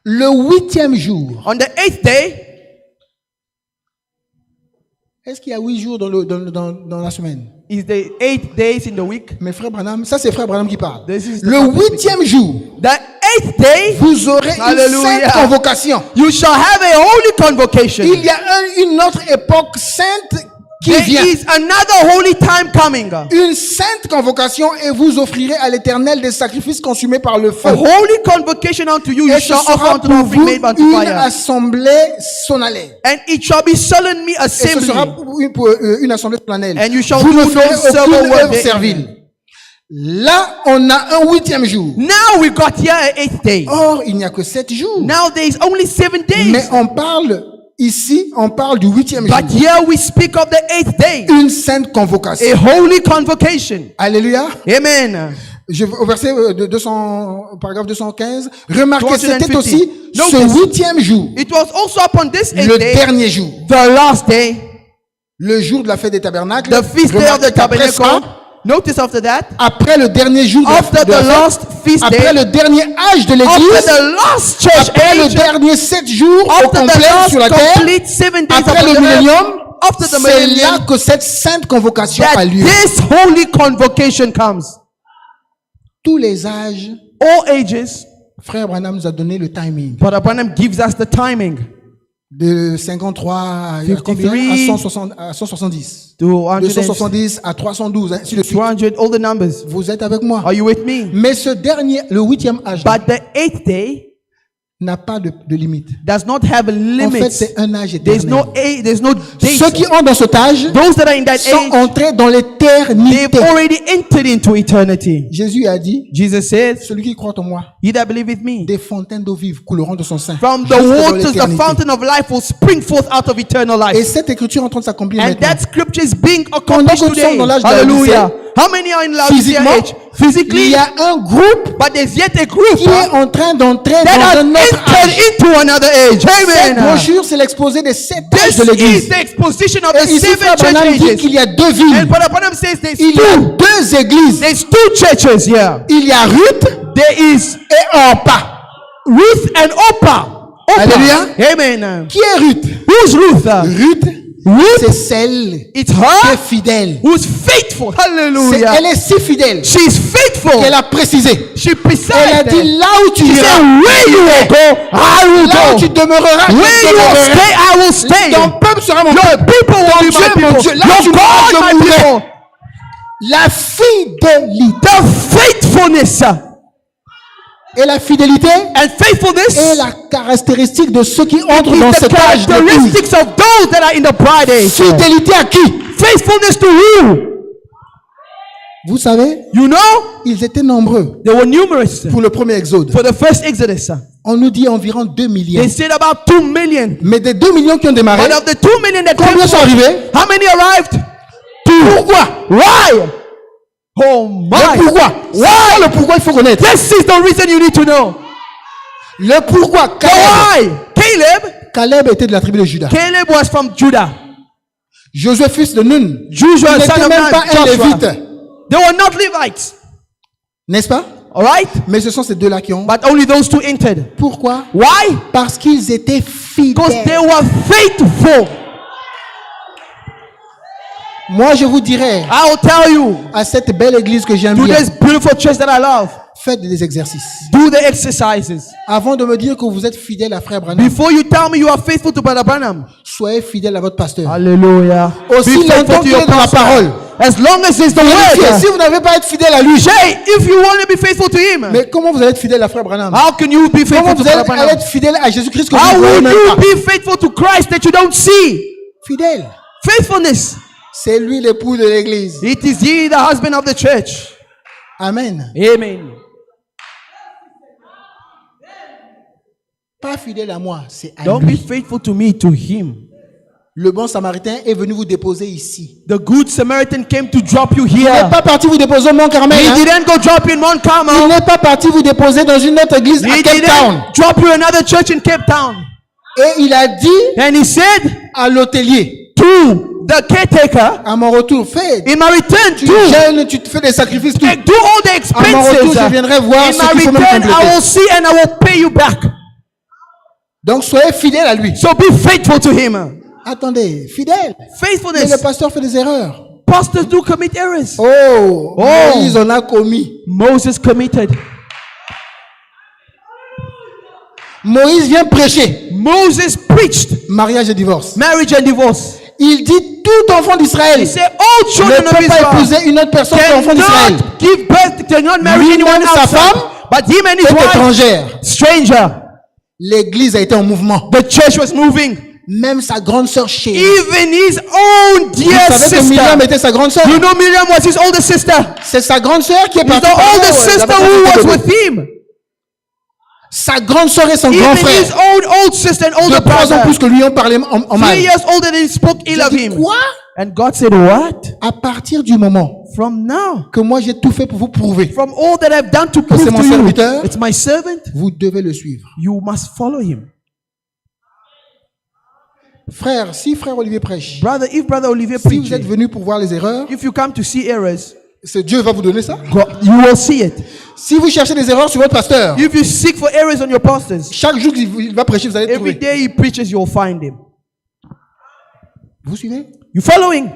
Le 8e jour. On the 8th day, Est-ce qu'il y a 8 jours dans la semaine? is the 8 days in the week. Mais frère Branham, ça c'est frère Branham qui parle. This is the Le prophet 8e jour, The 8th day, vous aurez une Hallelujah. sainte convocation. you shall have a holy convocation. Il y a une autre époque sainte qui there vient. is another holy time coming. Une sainte convocation et vous offrirez à l'Éternel des sacrifices consumés par le A feu. holy convocation unto you, you Et ce shall offer sera unto pour the offering vous made unto une fire. assemblée solennelle. And it shall be solemnly Et ce sera assembly. pour une assemblée solennelle. And you shall Vous ne do no ferez servant aucune work œuvre therein. servile. Là, on a un 8e jour. Now we got here an 8th day. Or, il n'y a que 7 jours. Now there is only 7 Mais days. on parle du 8e jour. But here we speak of the 8th day. Une sainte convocation. A holy convocation. Alléluia. Amen. Au verset paragraphe 215, remarquez, c'était 250. aussi ce Notice. 8e jour, It was also upon this 8th le day, dernier jour, the last day, le jour de la fête des tabernacles. the feast day of the Remarquez qu'après ça, tabernacle. Notice after that, après le dernier jour after de la the fête, last feast après day, le dernier âge de after l'église, the last church après le age, dernier 7 jours au after the complet sur la last terre, complete 7 days après of le the millénium, after the c'est là millennium, que cette sainte convocation that a lieu. this holy convocation comes. Tous les âges, All ages, Frère Branham nous a donné le timing. but Abraham gives us the timing. De 53 à 53, combien? À 170. To 270 à 312, ainsi de suite. 200, all the numbers. Vous êtes avec moi. Are you with me? Mais ce dernier, le 8e âge, But the 8th day n'a pas de limite. does not have a En fait, limit. c'est un âge There's éternel. there's no date. Ceux qui ont dans cet âge Those that are in that sont age, entrés dans they've l'éternité. already entered into eternity. Jésus a dit, Jesus says, celui qui croit en moi, "Ye that believe with me, des fontaines d'eau vive couleront de son sein. from the jusque dans waters, the l'éternité. fountain of life will spring forth out of eternal Et life." cette écriture est en train de s'accomplir And maintenant. that scripture is being Pendant accomplished que nous sommes today. dans l'âge de Hallelujah. Laodicée, How many are in Laodicea Physiquement, age? il Physically, y a un groupe but there's yet a group qui est en train d'entrer that dans has un autre entered âge. into another age. Cette Amen. brochure, c'est l'exposé des 7 âges This de is l'église. the exposition of Et the ici, 7 Frère church Branham dit ages. qu'il y a 2 And villes. Brother Branham says there's Il y a two. 2 églises. There's 2 churches here. Il y a Ruth There is et Orpa. Ruth and Oprah. Alléluia. Amen. Qui est Ruth? Who's Ruth? Ruth, c'est celle It's qui her est fidèle. who's faithful. Hallelujah. Elle est si fidèle She's faithful. qu'elle a précisé. She Elle a precised. dit là où tu She iras, said, where you will go, I will là où tu go. demeureras, je Where you will demeurerai. stay, I will stay. Ton peuple sera mon Your peuple. people will Ton be Dieu, my mon people. Dieu. Là où Your tu God, mourras, je my mourrai. people. La fidélité. The faithfulness Et la fidélité and faithfulness est la caractéristique de ceux qui entrent dans is the cet âge de vie. characteristics of those that are in the bride age. Fidélité à qui? Faithfulness to who? Vous savez, You know, ils étaient nombreux they were numerous pour le premier exode. for the first Exodus. On nous dit environ 2 millions. They said about 2 million. Mais des 2 millions qui ont démarré, But of the 2 million that came combien sont forth, arrivés? how many arrived? Pourquoi? Why? Oh my. Le pourquoi? Why? Le pourquoi il faut connaître. This is the reason you need to know. Le pourquoi? So why? Caleb était de la tribu de Juda. Caleb was from Judah. Josué fils de Nun. Joshua, Il son n'était of même Nun, pas un Joshua. lévite. They were not Levites. N'est-ce pas? All right? Mais ce sont ces deux-là qui ont. But only those 2 entered. Pourquoi? Why? Parce qu'ils étaient Because they fidèles. were faithful. Moi, je vous dirais I will tell you, à cette belle église que j'aime to bien, this beautiful church that I love, faites des exercices. do the exercises. Avant de me dire que vous êtes fidèle à Frère Branham, Before you tell me you are faithful to Brother Branham. soyez fidèle à votre pasteur. Hallelujah. Aussi Be faithful longtemps to qu'il your est dans la pastor. parole. As long as it's the Vérifiez, word. si vous n'avez pas à être fidèle à lui, Say, if you want to be faithful to him, mais comment vous allez être fidèle à Frère Branham? how can you be Comment faithful to vous allez Brother Branham? être fidèle à Jésus-Christ que vous How ne voyez will même you pas? be faithful to Christ that you don't see? Fidèle. Faithfulness. C'est lui l'époux de l'église. It is ye, the husband of the church. Amen. Amen. Pas fidèle à moi, c'est à Don't be lui. faithful to me, to him. Le bon samaritain est venu vous déposer ici. The good Samaritan came to drop you Il n'est here. pas parti vous déposer au Mont Carmel. He Hein? didn't go drop you in Mount Il Carmel. n'est pas parti vous déposer dans une autre église à He Cape Town. didn't drop you another church in Cape Town. Et il a dit And he said à l'hôtelier, to the caretaker, à mon retour, fais, in my return, tu do gênes, tu te fais des sacrifices, tout. do all the À mon retour, expenses. je viendrai voir In ce my qu'il faut même return, I compléter. will see and I will pay you back. Donc soyez fidèle à lui. So be faithful to him. Attendez, fidèle. Mais Faithfulness. le pasteur fait des erreurs. Pastors do commit errors. Oh, Oh. Moïse en a commis. Moses committed. Moïse vient prêcher. Moses preached Mariage et divorce. marriage and divorce. Il dit tout enfant d'Israël He said, all ne children of peut pas Israel épouser une autre personne que l'enfant d'Israël. cannot give birth, cannot marry Lui-même, anyone sa outside. femme, But him and his est wife, étrangère. stranger. L'église a été en mouvement. The church was moving. Même sa grande sœur chérie. Even his own Vous dear savez que Myriam sister. était sa grande sœur. You know Miriam was his older sister. C'est sa grande sœur qui est He's partie. the older par sister là-bas, who was là-bas. with him. Sa grande sœur et son grand Even frère. his own old sister and older De 3 ans brother. plus que lui ont parlé en mal. 3 years older than he spoke ill J'ai of dit, him. quoi? And God said, what? À partir du moment From now, que moi j'ai tout fait pour vous prouver, from all that I've done to prove c'est mon to you, serviteur. it's my servant, vous devez le suivre. you must follow him. Frère, si frère Olivier prêche, Brother, if Brother Olivier si vous êtes preaches, venu pour voir les erreurs, if you come to see errors, c'est Dieu va vous donner ça. you will see it. Si vous cherchez des erreurs sur votre pasteur, If you seek for errors on your pastors, chaque jour qu'il va prêcher, vous allez every trouver. day he preaches, you'll find him. Vous suivez? You following?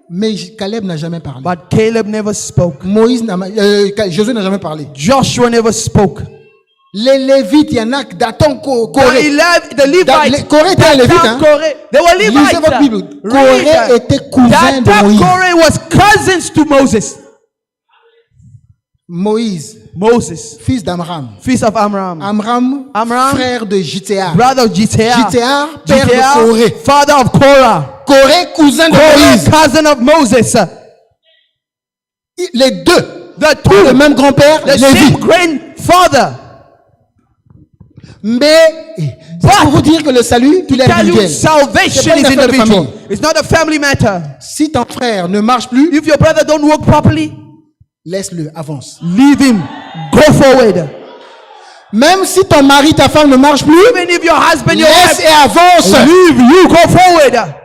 Mais Caleb n'a jamais parlé. But Caleb never spoke. Josué n'a jamais parlé. Joshua never spoke. Les Lévites, il y en a Dathan, Corée. The Levites, Corée était un Lévite, Dathan, hein? Corée, they were Levites. Lisez votre Bible. Read Corée that. était cousin de Dathan, Moïse. Corée was cousins to Moses. Moïse, Moses, fils d'Amram. fils of Amram. Amram, frère de Jitéar. Brother of Jitéar. Jitéar, père de Corée. Father of Korah. Corée, cousin de Korah, Moïse. cousin of Moses. Les deux, The le two, même grand-père, the Lévi. same grandfather. Mais, c'est pour vous dire que le salut, il est Tell you individuel. C'est salvation pas une is affaire de individual. famille. It's not a family matter. Si ton frère ne marche plus, If your brother don't work properly, laisse-le, avance. leave him. Go forward. Même si ton mari, ta femme ne marche plus, Even if your husband, your laisse wife, et avance. leave, you go forward.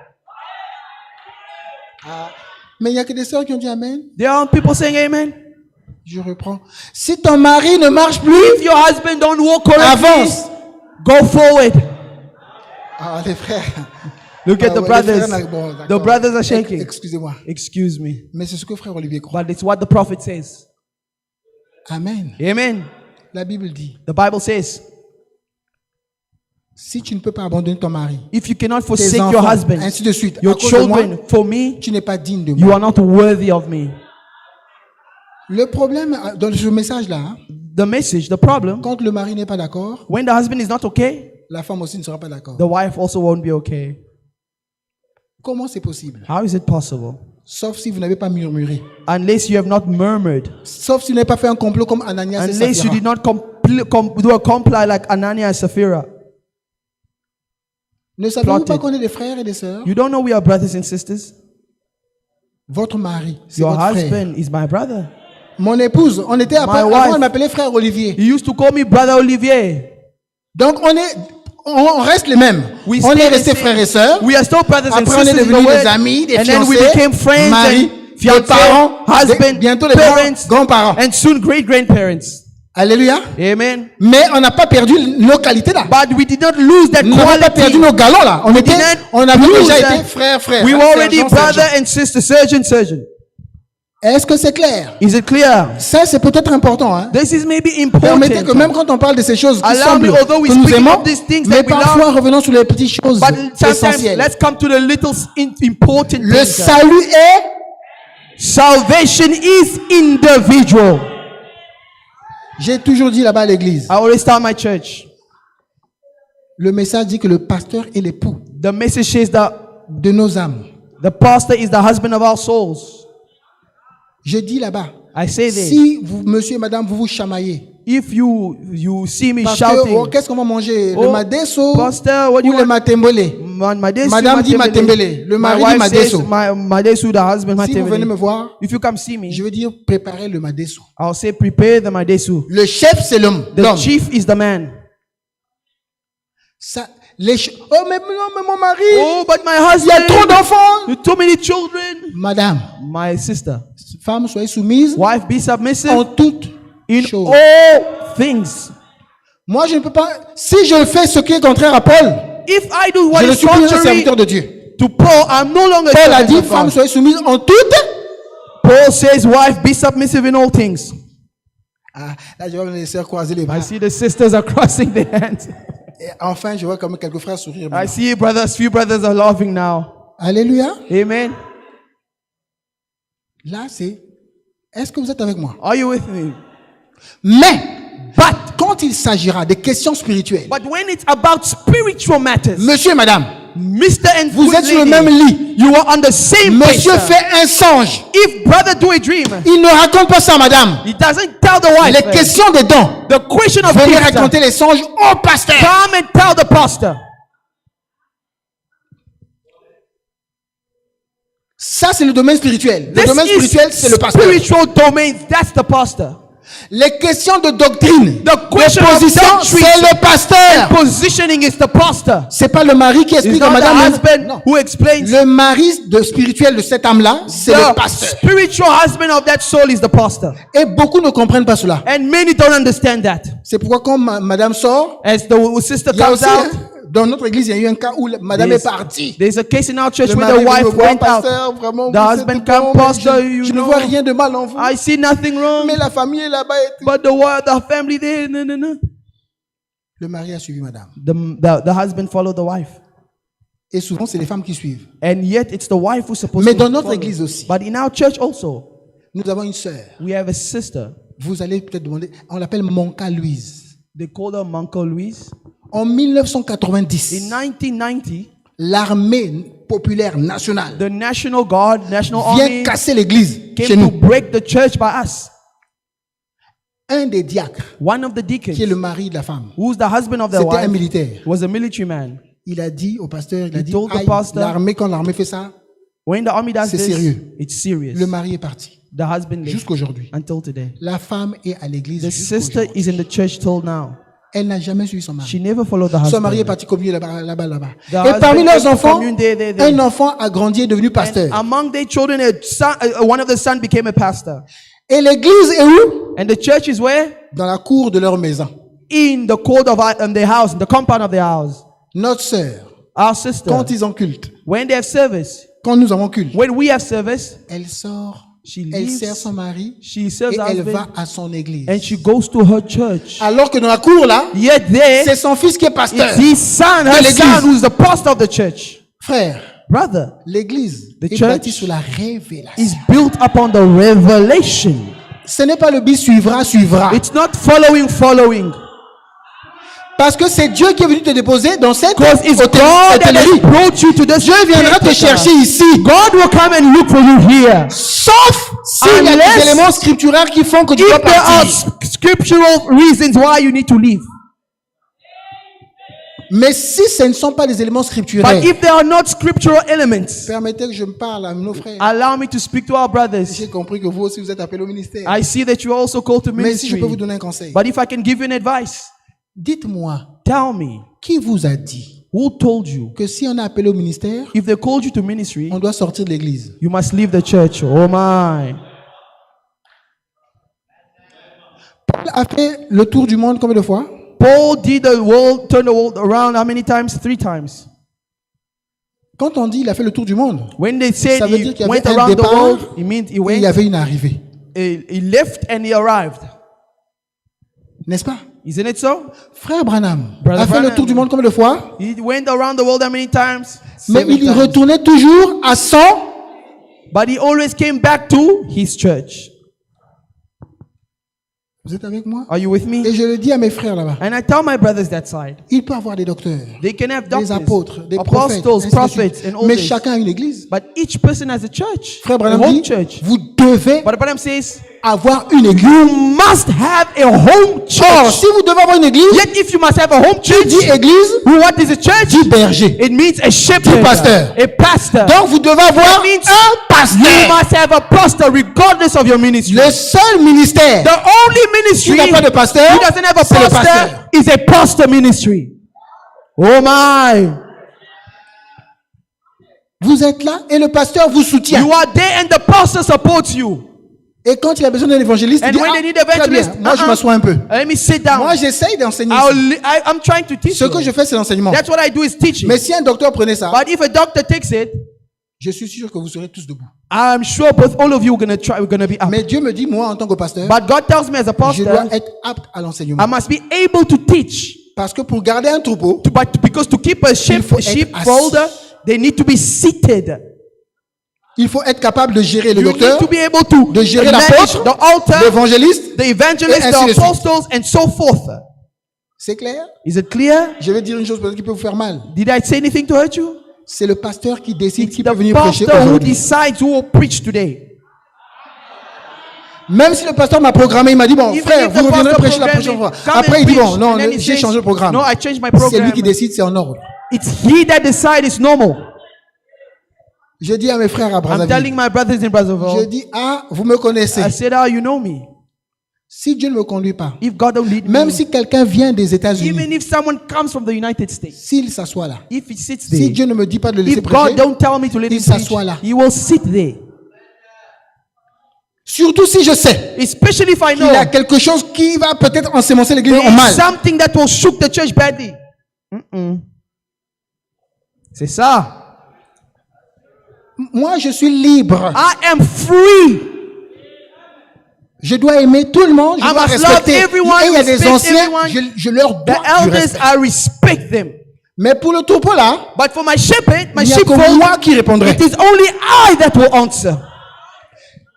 Mais il n'y a que des sœurs qui ont dit Amen. There aren't people saying amen. Je reprends. Si ton mari ne marche plus, If your husband don't work correctly, avance. go forward. Ah, les frères. Look at Ah, the ouais, brothers. les frères, bon, The d'accord. brothers are shaking. Excusez-moi. Excuse me. Mais c'est ce que frère Olivier croit. But it's what the prophet says. Amen. Amen. La Bible dit, The Bible says, si tu ne peux pas abandonner ton mari, if you cannot tes forsake enfants, your husband, ainsi de suite, à your cause de moi, children, for me, tu n'es pas digne de you moi. are not worthy of me. Le problème dans ce message-là, hein, The message, the problem, quand le mari n'est pas d'accord, when the husband is not okay, la femme aussi ne sera pas d'accord. the wife also won't be okay. Comment c'est possible? How is it possible? Sauf si vous n'avez pas murmuré. Unless you have not murmured. Sauf si vous n'avez pas fait un complot comme Ananias et Unless you Saphira. did not do a comply like Ananias and Sapphira. Ne savez-vous pas plotted. qu'on est des frères et des sœurs? You don't know we are brothers and sisters? Votre mari, c'est Your votre frère. husband is my brother. Mon épouse, on était My avant, wife. elle m'appelait frère Olivier. He used to call me Brother Olivier. Donc on reste les mêmes. We On stay est the restés same. frères et sœurs. We are still brothers and Après on est sisters in the devenus word. des amis, des And then we fiancés, became friends maris, and des fiancés, parents, husband, bientôt les parents, grands-parents. and soon great-grandparents. Alléluia. Amen. Mais on n'a pas perdu nos qualités là. But we did not lose that On n'a pas perdu quality. nos galons là. On avait lose déjà that. été frères. We were already sergents, brother sergents. and sister, surgeon. Est-ce que c'est clair? Is it clear? Ça c'est peut-être important. Hein? This is maybe Permettez que même important. quand on parle de ces choses qui Allow me, semblent although we que nous speak aimons, of these things mais that we parfois love, revenons sur les petites choses But sometimes essentielles. let's come to the little important Le things. salut est, Salvation is individual. j'ai toujours dit là-bas à l'église, I always tell my church, le message dit que le pasteur est l'époux the message says that de nos âmes. the pastor is the husband of our souls. Je dis là-bas, I say this. si vous, monsieur et madame, vous vous chamaillez, If you see me parce que shouting, qu'est-ce qu'on va manger? Oh, Le madeso Pastor, what do ou you le want? matembele? Madesu, Madame dit matembele, le My mari dit wife madeso. says Madesu, the husband Si vous venez me matembele. voir, If you come see me, je veux dire préparer le madeso. I'll say prepare the Madesu. Le chef, c'est l'homme. The chief is the man. Ça, oh, mais non, mais mon mari, Oh, but my il y a trop husband, d'enfants. too many children. Madame, My sister, femme, soyez soumise wife, be submissive en toutes in choses. all things. Moi, je ne peux pas. Si je fais ce qui est contraire à Paul, If I do what je ne is suis plus un contrary serviteur de Dieu. to Paul, I'm no longer a Paul a servant dit, of femme, God. soyez soumise en toutes. Paul says, wife, be submissive in all things. Ah, là, je vois les sœurs croiser les I bras. see the sisters are crossing their hands. Et enfin, je vois quand même quelques frères sourire. I see few brothers are laughing now. Alléluia. Amen. Là, est-ce que vous êtes avec moi? Are you with me? Mais, quand il s'agira des questions spirituelles, But when it's about spiritual matters, monsieur et madame, Mr. and vous êtes sur le même lit. you are on the same Monsieur page. fait un songe. If brother do a dream, Il ne raconte pas ça à madame. he doesn't tell the wife. Les questions des dons. The question of Venez gifts, raconter les songes au pasteur. come and tell the pastor. Ça, c'est le domaine spirituel. Le This domaine is spirituel, c'est le pasteur. spiritual domains. That's the pastor. Les questions de doctrine, The de question of position, doctrine c'est le pasteur. Positioning is the pastor. C'est pas le mari qui It's explique à not the madame. husband Non. who explains. Le mari spirituel de cette âme-là, c'est le The pasteur. spiritual husband of that soul is the pastor. Et beaucoup ne comprennent pas cela. And many don't understand that. C'est pourquoi quand madame sort, As the sister il y a comes aussi, out, dans notre église, il y a eu un cas où madame est partie. there's a case in our church Le where mari the veut me wife voir, went pasteur, out. vraiment, The vous êtes husband tout come, bon, mais pastor, you je ne know, vois rien de mal en vous. I see nothing wrong. Mais la famille est là-bas et tout. But the family there, no. Le mari a suivi madame. The husband followed the wife. Et souvent, c'est les femmes qui suivent. And yet it's the wife who's supposed Mais to dans notre follow. église aussi, But in our church also, nous avons une sœur. we have a sister. Vous allez peut-être demander, on l'appelle Monka Louise. They call her Monka Louise. En 1990, In 1990, l'armée populaire nationale the National Guard, National vient Army casser l'église chez came to nous. break the church by us. Un des diacres, One of the qui est deacons, le mari de la femme, who's the husband of the c'était un wife, militaire. was a military man. Il a dit au pasteur, il a He dit, told the aïe, pastor, l'armée, quand l'armée fait ça, When the army does c'est this, sérieux. it's serious. le mari est parti. The husband left Jusqu'aujourd'hui. until today. La femme est à l'église The sister jusqu'aujourd'hui. is in the church till now. Elle n'a jamais suivi son mari. She never followed the Son mari est husband. parti communier là-bas. The Et husband parmi went leurs to enfants, commune there. un enfant a grandi et est devenu pasteur. Among their children, one of the sons became a pastor. Et l'église est où? And the church is where? Dans la cour de leur maison. In the court of their house, in the compound of their house. Notre sœur, Our sister, quand ils ont culte, when they have service, quand nous avons culte, when we have service, elle sort, she elle leaves, sert son mari she serves et her elle va husband, à son église. and she goes to her church. Alors que dans la cour là, Yet there, c'est son fils qui est pasteur. it's his son, her l'église. son, who's the pastor of the church. Frère, Brother, l'église The est church bâtie sur la révélation. is built upon the revelation. Ce n'est pas le bis suivra. It's not following. Parce que c'est Dieu qui est venu te déposer dans cette Because it's God that hôtellerie. has brought you to this. Dieu viendra te chercher ici. God will come and look for you here. Sauf s'il y a Unless- des éléments scripturaires qui font que tu dois If there are partir. scriptural reasons why you need to leave. Mais si ce ne sont pas des éléments scripturaires, But if there are not scriptural elements, permettez que je me parle à nos frères. allow me to speak to our brothers. J'ai compris que vous aussi vous êtes appelés au ministère. I see that you are also called to Mais si je ministry. peux vous donner un conseil, But if I can give you an advice, dites-moi, tell me, qui vous a dit who told you que si on est appelé au ministère, if they called you to ministry, on doit sortir de l'église? you must leave the church? Oh my. Paul a fait le tour du monde combien de fois? Paul did turn the world around how many times? 3 times. Quand on dit il a fait le tour du monde, When they said ça veut he dire qu'il y went avait un around the départ world, it means he et il went, y avait une arrivée. he left and he arrived. N'est-ce pas? Isn't it so? Frère Branham Brother a fait Branham. le tour du monde combien de fois? He went around the world how many times? Mais 7 il y times. retournait toujours à son. But he always came back to his church. Vous êtes avec moi? Are you with me? Et je le dis à mes frères là-bas. And I tell my brothers that side. Il peut avoir des docteurs, They can have des doctors, apôtres, des prophètes, apostles, ainsi de prophets, suite. and all Mais this. chacun a une église. But each person has a church, Frère a Branham home dit, church. vous devez But Branham says, avoir une église. you must have a home Or, church. si vous devez avoir une église, Yet if you must have a home qui church, dit église, what is a church? dit berger. It means a shepherd, pasteur. a pastor. Donc vous devez avoir That means un You pasteur. must have a pastor regardless of your ministry. Le seul ministère The only qui ministry n'a pas de pasteur, who doesn't have a c'est le pastor pasteur. is a pastor ministry. Oh my. Vous êtes là et le pasteur vous soutient. You are there and the pastor supports you. Et quand il a besoin d'un évangéliste, il And dit, when ah, they need très bien, evangelist, moi je m'assois un peu. Let me sit down. Moi j'essaye d'enseigner. I'm trying to teach Ce you. que je fais c'est l'enseignement. That's what I do is teaching. Mais si un docteur prenait ça, But if a doctor takes it, je suis sûr que vous serez tous debout. I'm sure both all of you are gonna be up. Mais Dieu me dit, moi en tant que pasteur, But God tells me as a je dois pastor, être apte à l'enseignement. I must be able to teach. Parce que pour garder un troupeau, Because to keep a Il faut être sheep assis. folder, they need to be seated. Il faut être capable de gérer le You docteur, need to be able to de gérer manage l'apôtre, the altar, l'évangéliste. the evangelist, et ainsi de the suite. apostles, and so forth. C'est clair? Is it clear? Je vais dire une chose peut-être qui peut vous faire mal. Did I say anything to hurt you? C'est le pasteur qui décide It's qui peut the venir prêcher pastor who aujourd'hui. decides who will preach today. Même si le pasteur m'a programmé, il m'a dit, bon, Even frère, if the vous reviendrez pastor prêcher la programmed prochaine fois. me, come Après, and il dit, preach. bon, non, And then he j'ai says, changé le programme. No, I changed my C'est program. lui qui décide, c'est en ordre. It's he that decides. It's normal. Je dis à mes frères à I'm telling Brazzaville, my brothers in je Brazzaville. dis, ah, vous me connaissez. I said, "Oh, you know me. Si Dieu ne me conduit pas, If God don't lead même me, si quelqu'un vient des États-Unis, even if someone comes from the United States, s'il s'assoit là, if he sits si there, Dieu ne me dit pas de le laisser if God prêcher, don't tell me to let il him preach, s'assoit là. he will sit there. Surtout si je sais Especially if I qu'il y a know quelque chose qui va peut-être ensemencer l'église there en is mal. something that will shook the church badly. C'est ça. Moi, je suis libre. I am free. Je dois aimer tout le monde, je I dois must respecter. love everyone, Et il y a des respect anciens, everyone. je leur The dois du elders, respect. I respect them. Mais pour le troupeau là, But for my shepherd, my il n'y a que sheepfold, moi qui répondrai. it is only I that will answer.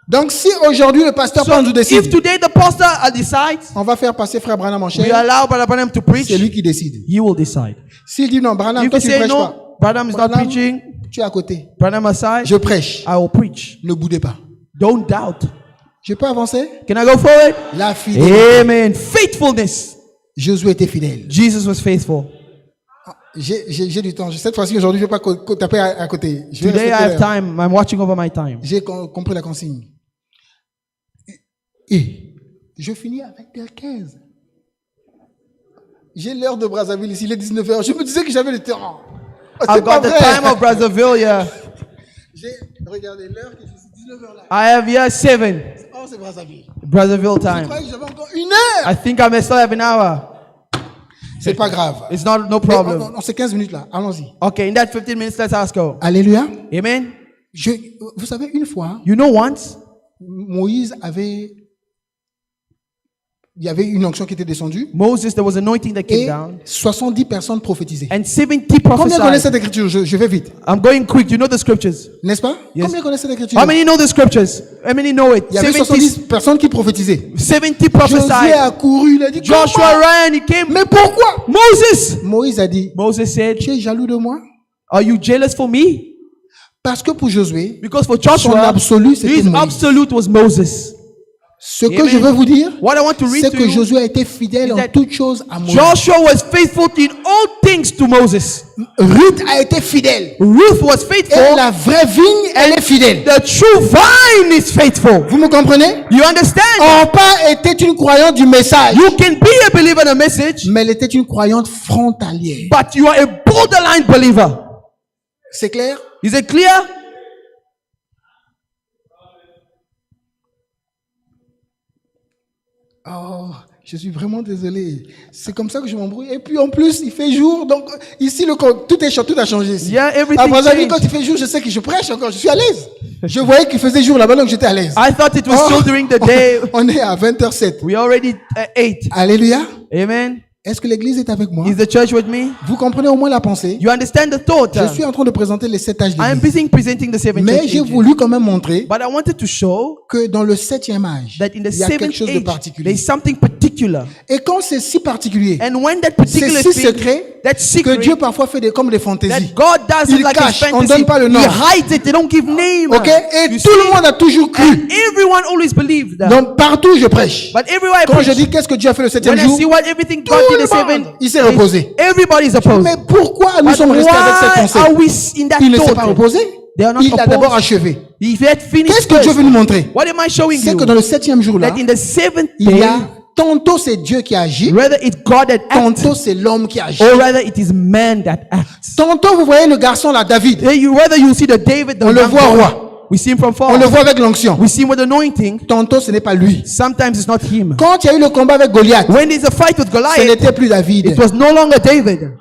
Donc si aujourd'hui le pasteur So prend nous décide, if today the pastor decides, on va faire passer frère Branham en we chair, allow Brother Branham to preach, c'est lui qui décide. he will decide. S'il dit non, Branham, If toi he tu ne say prêches pas. no, Branham is not Branham, preaching, tu es à côté. Branham aside, Je prêche. I will preach. Ne boudez pas. Don't doubt. Je peux avancer? Can I go forward? La fidélité. Amen. Faithfulness. Josué était fidèle. Jesus was faithful. J'ai du temps. Cette fois-ci, aujourd'hui, je ne vais pas taper à côté. Je vais Today I respecter have time. I'm watching over my time. J'ai compris la consigne. Et je finis à 20h15. J'ai l'heure de Brazzaville ici, il est 19h. Je me disais que j'avais le temps. Oh, c'est I've pas got the vrai. time of Brazzaville, yeah. J'ai regardé l'heure que je suis 19h là. I have here 7. Oh, c'est Brazzaville. Brazzaville Je time. croyais que j'avais encore une heure. I think I may still have an hour. C'est pas grave. It's not no Mais problem. on c'est 15 minutes là. Allons-y. Okay, in that 15 minutes, let's ask go. Alléluia. Amen. Vous savez, une fois, You know once, Moïse avait... Il y avait une onction qui était descendue. Moses, there was anointing that came Et down. 70 personnes prophétisaient. And 70 Combien connaissent prophesied. cette écriture? Je vais vite. I'm going quick. You know the scriptures. N'est-ce pas? Yes. Combien connaissent cette écriture? How many know the scriptures? How many know it? Il y avait 70 personnes qui prophétisaient. 70 Josué prophesied. a couru, il a dit, Joshua comment? ran, he came. Mais pourquoi? Moses! Moïse a dit, Moses said, tu es jaloux de moi? are you jealous for me? Parce que pour Josué, Because for son Joshua, absolu, c'était his Moïse. absolute was Moses. Ce que Amen. je veux vous dire, What I want to read c'est to que you, Josué a été fidèle is en that toutes choses à Moïse. Joshua was faithful in all things to Moses. Ruth a été fidèle. Ruth was Et faithful. la vraie vigne, elle est fidèle. The true vine is faithful. Vous me comprenez? You understand? Orpa était une croyante du message, You can be a believer in a message, mais elle était une croyante frontalière. but you are a borderline believer. C'est clair? Is it clear? Oh, je suis vraiment désolé. C'est comme ça que je m'embrouille. Et puis en plus, il fait jour. Donc ici, tout a changé ici. Yeah, everything À Brazzaville, quand changed. il fait jour, je sais que je prêche encore. Je suis à l'aise. Je voyais qu'il faisait jour là-bas, donc j'étais à l'aise. I thought it was still during the day. On est à 20h07. We already ate. Alléluia. Amen. Est-ce que l'église est avec moi? Is the church with me? Vous comprenez au moins la pensée? You understand the thought? Je suis en train de présenter les 7 âges de I am l'église. busy presenting the seven Mais church j'ai ages. voulu quand même montrer But I wanted to show que dans le 7e âge, that in the il y a quelque seventh chose de age, there particulier. is something particular. Et quand c'est si particulier, And when that c'est particular si thing, secret that que secret, Dieu parfois fait comme des that fantaisies. God does Il it like cache, a on fantasy, donne pas le nom. He hides it, they don't give name. Ok? Et You tout see? le monde a toujours cru. And everyone always believed that. Donc partout je prêche. But everywhere I Quand je preach, dis qu'est-ce que Dieu a fait le 7e when I jour, see what everything God tout did the le monde, seven, il s'est reposé. everybody is opposed. Mais pourquoi nous But sommes restés avec cette why pensée? are we in that Il ne s'est pas thought? reposé. They are not Il a d'abord opposed. achevé. If he had finished Qu'est-ce que Dieu veut nous montrer? what am I showing C'est you? que dans le 7e jour là, That in the seventh il y day, a tantôt c'est Dieu qui agit, whether it's God that acts, tantôt c'est l'homme qui agit. or rather it is man that acts. Tantôt vous voyez le garçon là, David, Whether you see the David, the on le young voit boy, roi. we see him from On le far. voit avec l'onction. We see him with anointing. Tantôt ce n'est pas lui. Sometimes it's not him. Quand il y a eu le combat avec Goliath, When there's a fight with ce Goliath, n'était plus David. it was no longer David.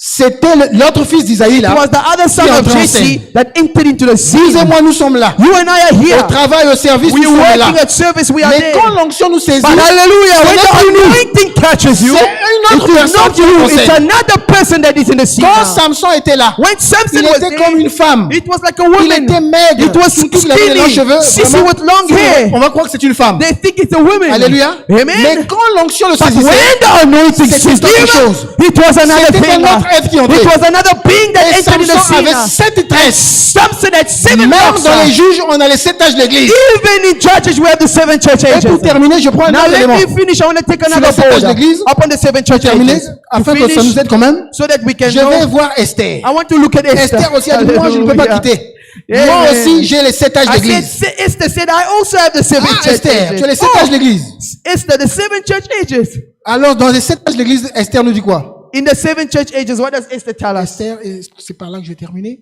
c'était l'autre fils d'Isaïe It là. was the other son qui of entre en Jesse scène. that entered into the Vous et scene. moi, nous sommes là. You and I are Au here. travail, au service, We nous are sommes là. working at service. We are Mais there. quand l'onction nous saisit, But hallelujah, ce when n'est the pas nous. anointing catches you, C'est une it autre is personne not qui you, est en it's scène. another person that is in the scene Quand now. Samson était là, When Samson il was était there, comme une femme. it was like a Il woman. était maigre. It was Surtout qu'il avait des longs skinny. cheveux. Sissy Vraiment, with long hair. on va croire que c'est une femme. They think it's a woman. Alléluia. Amen. Mais quand l'onction le But when saisissait, the anointing c'était seized autre him, chose. it was another C'était thing. un autre être qui entrait. It was another being that et entered in the Samson scene. avait 7 tresses. Samson had 7 Même locks. dans les juges, on a les 7 âges de l'église. Even in churches, we have the 7 church Et ages. pour terminer, je prends un Now autre let élément. me finish. I want to take Sur another les 7 âges board d'église, upon the 7 church terminer, ages. afin To que ça nous finish, aide quand même. so that we can Je vais know. voir Esther. I want to look at Esther. Esther aussi a dit, moi je ne peux pas Hallelujah. quitter. Amen. Moi aussi, j'ai les 7 âges I d'église. said, Esther said, I also have the 7 Ah, church Esther, ages. tu as les 7 âges d'église. Esther, the 7 church ages. Alors, dans les 7 âges d'église, Esther nous dit quoi? In the 7 church ages, what does Esther tell us? Esther, et c'est par là que je vais terminer.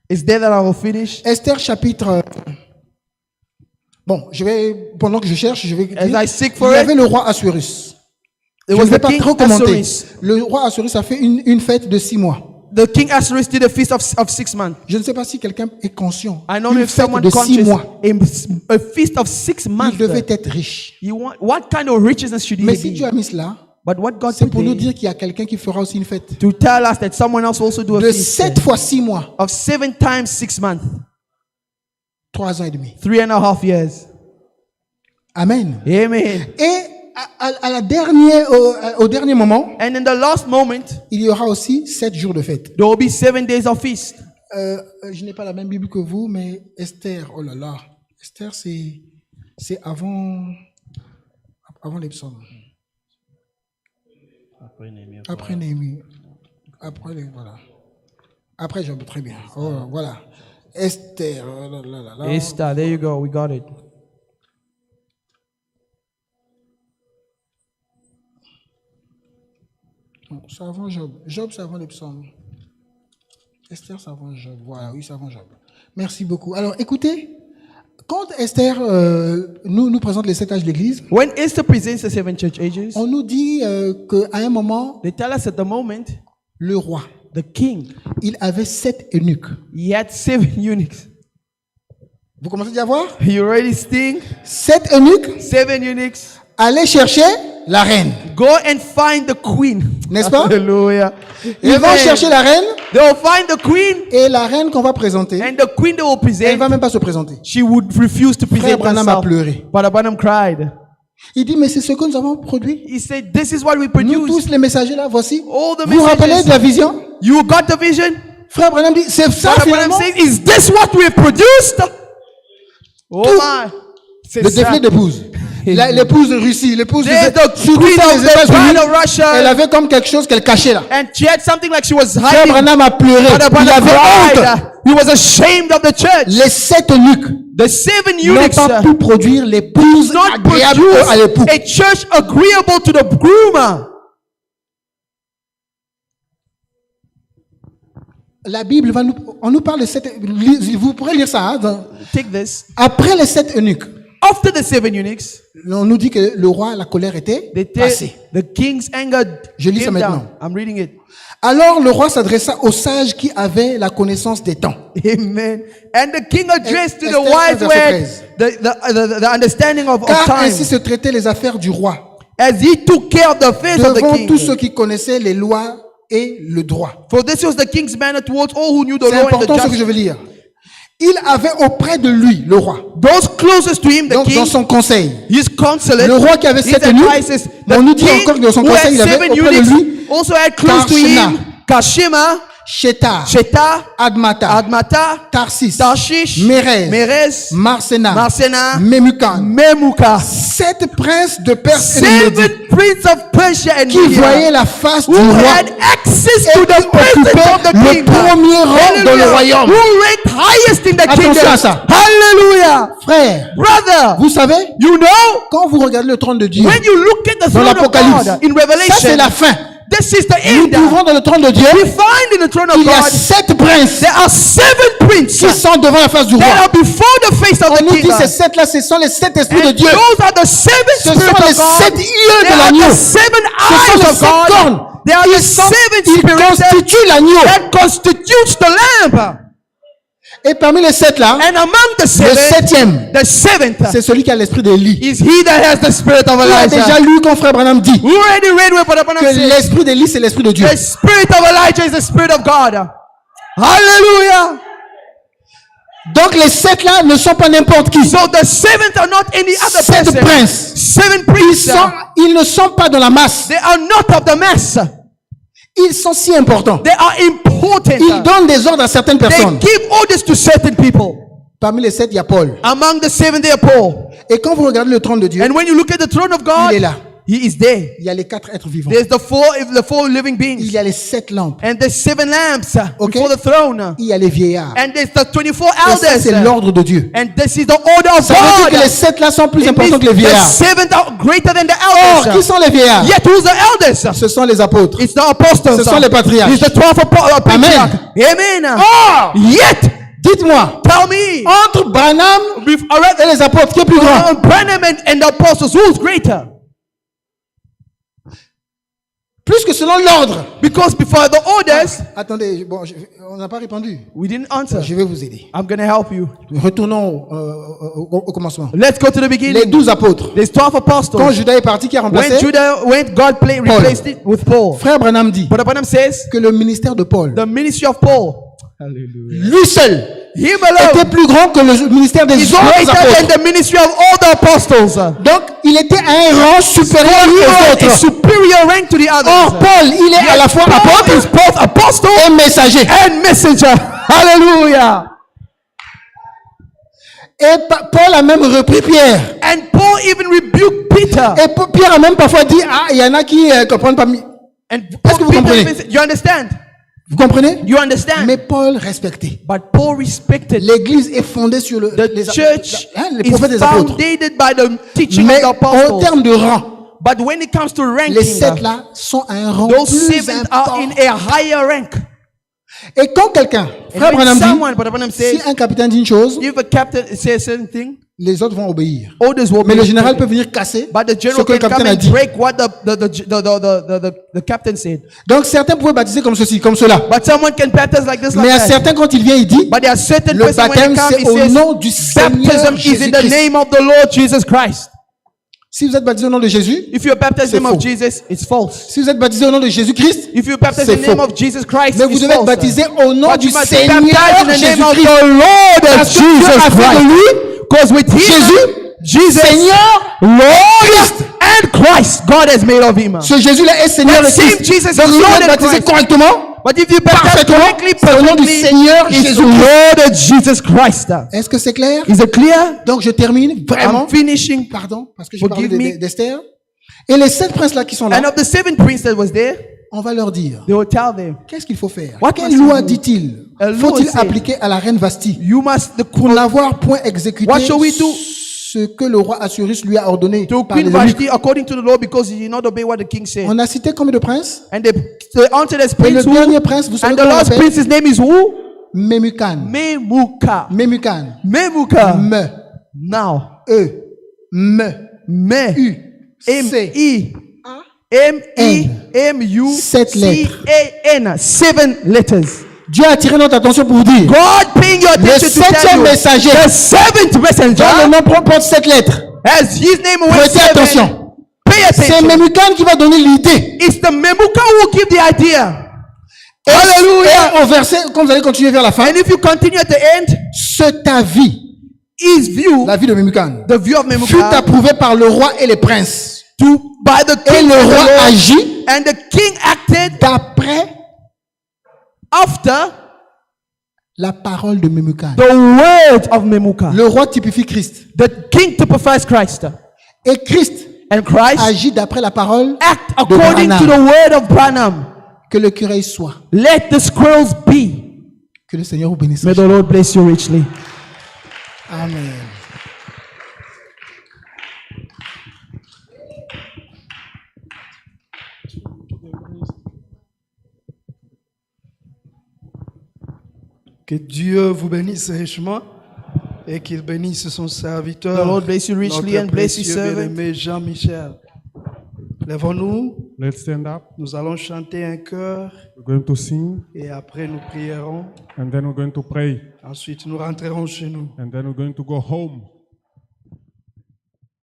It's there that I will finish. Esther chapitre... Bon, je vais, pendant que je cherche, je vais dire, As I seek il for y it, avait le roi Assuérus. it Je was ne vais the pas king trop commenter. Assuerus. Le roi Assuérus a fait une fête de 6 mois. The king Assuerus did a feast of 6 months. Je ne sais pas si quelqu'un est conscient. I know Une if fête someone de 6 conscious, mois. a feast of 6 months. Il devait être riche. What kind of richness should Mais he si be? Dieu a mis cela, But what God c'est put pour nous there, dire qu'il y a quelqu'un qui fera aussi une fête. to tell us that someone else also do a De feast 7 fois 6 mois, of 7 times 6 months, 3 ans et demi. 3.5 years. Amen. Amen. Et à la dernière, au dernier moment, And in the last moment, il y aura aussi 7 jours de fête. there will be 7 days of feast. Je n'ai pas la même Bible que vous, mais Esther, oh là là. Esther, c'est avant les psaumes. Après Néhémie. Voilà. Après Job, très bien. Oh, voilà. Esther, oh là là là là. Esther, there you go, we got it. Non, c'est avant Job. Job, c'est avant les psaumes. Esther, c'est avant Job. Voilà, oui, c'est avant Job. Merci beaucoup. Alors, écoutez, quand Esther nous présente les 7 âges de l'Église, When Esther presents the 7 church ages, on nous dit qu'à un moment, they tell us at the moment, le roi, the king, il avait 7 eunuques. he had 7 eunuchs. Vous commencez à voir? You already sting? 7 eunuques 7 eunuchs. allaient chercher la reine. Go and find the queen. N'est-ce pas? Hallelujah. Ils vont Amen. chercher la reine They will find the queen, et la reine qu'on va présenter, and the queen they will elle ne present, va même pas se présenter. she would refuse to Frère present Branham a herself. pleuré. Brother Branham cried. Il dit, mais c'est ce que nous avons produit. He said, this is what we Nous produce. tous les messagers là, voici. All the Vous vous rappelez messages. de la vision? You got the vision? Frère Branham dit, c'est ça Brother Branham finalement. says, is this what we produced? Oh Tout. my. C'est Le ça. défilé d'épouse. L'épouse de Russie, l'épouse de There's the surtout queen dans of les the États-Unis. bride of Russia. Elle avait comme quelque chose qu'elle cachait là. And she had something like she was Frère hiding. Branham a pleuré. Brother Il Branham avait honte. cried. He was ashamed of the church. Les 7 eunuques The 7 n'ont eunuchs pas pu produire l'épouse not agréable produce à l'époux. a church agreeable to the groom. La Bible on nous parle de 7. Vous pourrez lire ça. Hein, Take this. après les 7 eunuques, After the 7 eunuchs, on nous dit que le roi, la colère était they passée. the king's anger Je lis ça came down. maintenant. I'm reading it. Alors le roi s'adressa aux sages qui avaient la connaissance des temps. Amen. And the king addressed to the Esther wise 1, verset men the understanding of Car time, ainsi se traitaient les affaires du roi, as he took care of the affairs of the devant king. tous ceux qui connaissaient les lois et le droit. For this was the king's manner towards all who knew the C'est law and the important ce que je justice. veux lire. Il avait auprès de lui, le roi, Those closest to him, the donc king, dans son conseil, his counselors, le roi qui avait his 7 eunuques, advisors, on nous the dit king encore que dans son who had conseil, il avait 7 auprès de eunuchs lui also had close to him Kashima, Sheta, Sheta, Admata, Admata, Tarsis, Tarshish, Mérez, Meres, Marsena, Marsena, Memucan. Memuka. 7 princes de Perse et de Médie 7 princes of Persia and qui Media voyaient la face du who roi had access et to qui the presence of the occupaient king. le premier rang dans le Hallelujah. royaume. Who ranked highest in the Attention kingdom. à ça. Hallelujah. Frère, Brother, vous savez, you know, quand vous regardez le trône de Dieu, when you look at the dans throne of l'Apocalypse, God in ça c'est Revelation, la fin. this is the Nous end. trouvons dans le trône de Dieu, We find in the throne of il y a God, 7 princes there are 7 princes qui sont devant la face du that roi. are before the face of On the nous king. dit ces 7 là, ce sont les 7 esprits de And Dieu. those are the 7 Ce spirits sont les of God. 7 yeux They de are l'agneau. the 7 Ce sont eyes les of 7 God. cornes. They are the Ils seven spirits constituent l'agneau. that constitutes the lamb. Et parmi les 7 là, And among the le seven, 7e, the seventh c'est celui qui a l'esprit d'Élie. is he that has the spirit of On a déjà Elijah. lu quand frère Branham dit We already read what Brother Branham que said. l'esprit d'Élie, c'est l'esprit de Dieu. The spirit of Elijah is the spirit of God. Hallelujah. Donc les 7 là ne sont pas n'importe qui. So the seventh are not any other 7 person. princes. Seven priests. Ils ne sont pas dans la masse. They are not of the mass. Ils sont si importants. They are important. Ils donnent des ordres à certaines They personnes. give orders to certain people. Parmi les 7, il y a Paul. Among the seven, they are Paul. Et quand vous regardez le trône de Dieu, And when you look at the throne of God, il est là. he is there. Il y a les 4 êtres vivants. There's the four living Il beings. y a les 7 lampes. And there's 7 lamps Okay. before the throne. Il y a les vieillards. And there's the 24 Et ça, elders. c'est l'ordre de Dieu. And this is the order of Ça veut dire God. que les 7 là sont plus It importants means que les the vieillards. 7 are greater than the Or, qui elders. sont les vieillards? Yet who's the elders? Ce sont les apôtres. It's the apostles. Ce sont les patriarches. It's the 12 patriarchs. Amen. Or, Yet, dites-moi, tell me, entre Branham et les apôtres, qui est plus grand? Branham and the apostles, who's greater? Plus que selon l'ordre. Because before the orders, Attendez, bon, on n'a pas répondu. we didn't answer. Je vais vous aider. I'm going to help you. Retournons au commencement. Let's go to the Les beginning. 12 apôtres. There's 12 Quand apostles. Judas est parti, qui a When remplacé? Judah went, God replaced it with Paul. Frère Branham dit But Branham says, que le ministère de Paul, the ministry of Paul, lui seul, him était alone, plus grand que le ministère des is autres greater apôtres. than the ministry of all the apostles. Donc, il était à un rang supérieur aux Paul is autres. superior rank to the Or, others. Paul, il est à la fois Paul apôtre is both apostle et messager. and messenger. Hallelujah. Et Paul a même repris Pierre. And Paul even rebuked Peter. Et Pierre a même parfois dit, ah, il y en a qui comprennent pas. And Est-ce que vous Peter comprenez? even said, you understand? Vous comprenez? You understand? Mais Paul respectait. But Paul respected. L'église est fondée sur The church les is prophètes des apôtres. founded by the teaching Mais of the en apostles. termes de rang, But when it comes to les ranking, 7 là sont à un rang those plus 7 are important. in a higher rank. Et quand quelqu'un, And frère when Branham someone, dit, Brother Branham si says, un capitaine dit une chose, if a captain says something, les autres vont obéir. orders will Mais be le général peut taken. venir casser But the ce general que le can come capitaine a and dit. break what the captain said. Donc certains pouvaient baptiser comme ceci, comme cela. But someone can baptize like this, Mais like à that. certains, quand il vient, il dit, But there are certain le persons when baptême, they come, c'est it au says, nom du Seigneur baptism is in the Jésus-Christ. name of the Lord Jesus Christ. Si vous êtes baptisé au nom de Jésus, If you are baptized in the name of faux. Jesus, it's false. si vous êtes baptisé au nom de Jésus-Christ, If you are baptized c'est in the name faux. of Jesus Christ, mais vous it's devez être false. baptisé au nom But du you must be Seigneur baptized in the name of Jésus-Christ. the Lord Parce que Dieu Jesus a fait de Christ. lui, Because with him, Jesus, Seigneur, Lord and Christ, God has made of him. ce Jésus-là est Seigneur That et same Christ. Jesus Donc is si vous Lord êtes and baptisé Christ. correctement, But if you baptize parfaitement, correctly, c'est au nom du perfectly, Seigneur it's the Jésus-Christ. Lord Jesus Christ. Est-ce que c'est clair? Is it clear? Donc je termine vraiment. I'm finishing. Pardon, parce que je parlais Forgive me. d'Esther. Et les 7 princes-là qui sont là, And of the 7 princes that was there, on va leur dire, they will tell them, qu'est-ce qu'il faut faire? What Quelle must you loi do? dit-il? A law Faut-il said, appliquer à la reine Vasti you must, pour n'avoir point exécuté What shall we do? ce que le roi Assuérus lui a ordonné to par les Queen eunuques? Vashti according to the law because he did not obey what the king said. On a cité combien de princes? And they answered as Et le prince who? dernier prince, vous savez And the comment on last l'appelle? prince's name is who? Memucan. Memuka. Memucan. Memuka. Me. Now. E. Me. Me. U. C. M-E. M-E-M-U-C-A-N. 7 letters. Dieu a attiré notre attention pour vous dire. God paying your Le attention to tell 7e you. messager, The 7th messenger dont le nom porte 7 lettres. has his name with Prêtez 7. attention. Pay C'est attention. Memucan qui va donner l'idée. It's the Memuka who will give the idea. Et Hallelujah. au verset, quand vous allez continuer vers la fin, And if you continue at the end, ta vie, his view, la vie de Memucan, the view of fut Memuka, approuvée par le roi et les princes. by the Et king le and the roi Lord, agit and the king acted d'après after la parole de Memucan. the word of Memuka. Le roi typifie Christ. The king typifies Christ. Et Christ And Christ agit d'après la parole act de according to the Branham. word of Branham. Que le curé soit. Let the squirrels be. Que le Seigneur vous bénisse. May the Lord bless you richly. Amen. Que Dieu vous bénisse richement et qu'il bénisse son serviteur. The Lord bless you richly notre and bless your précieux servant. bien-aimé Jean-Michel. Lèvons-nous Let's stand up. Nous allons chanter un chœur We're going to sing et après nous prierons. and then we're going to pray Ensuite, nous rentrerons chez nous. and then we're going to go home.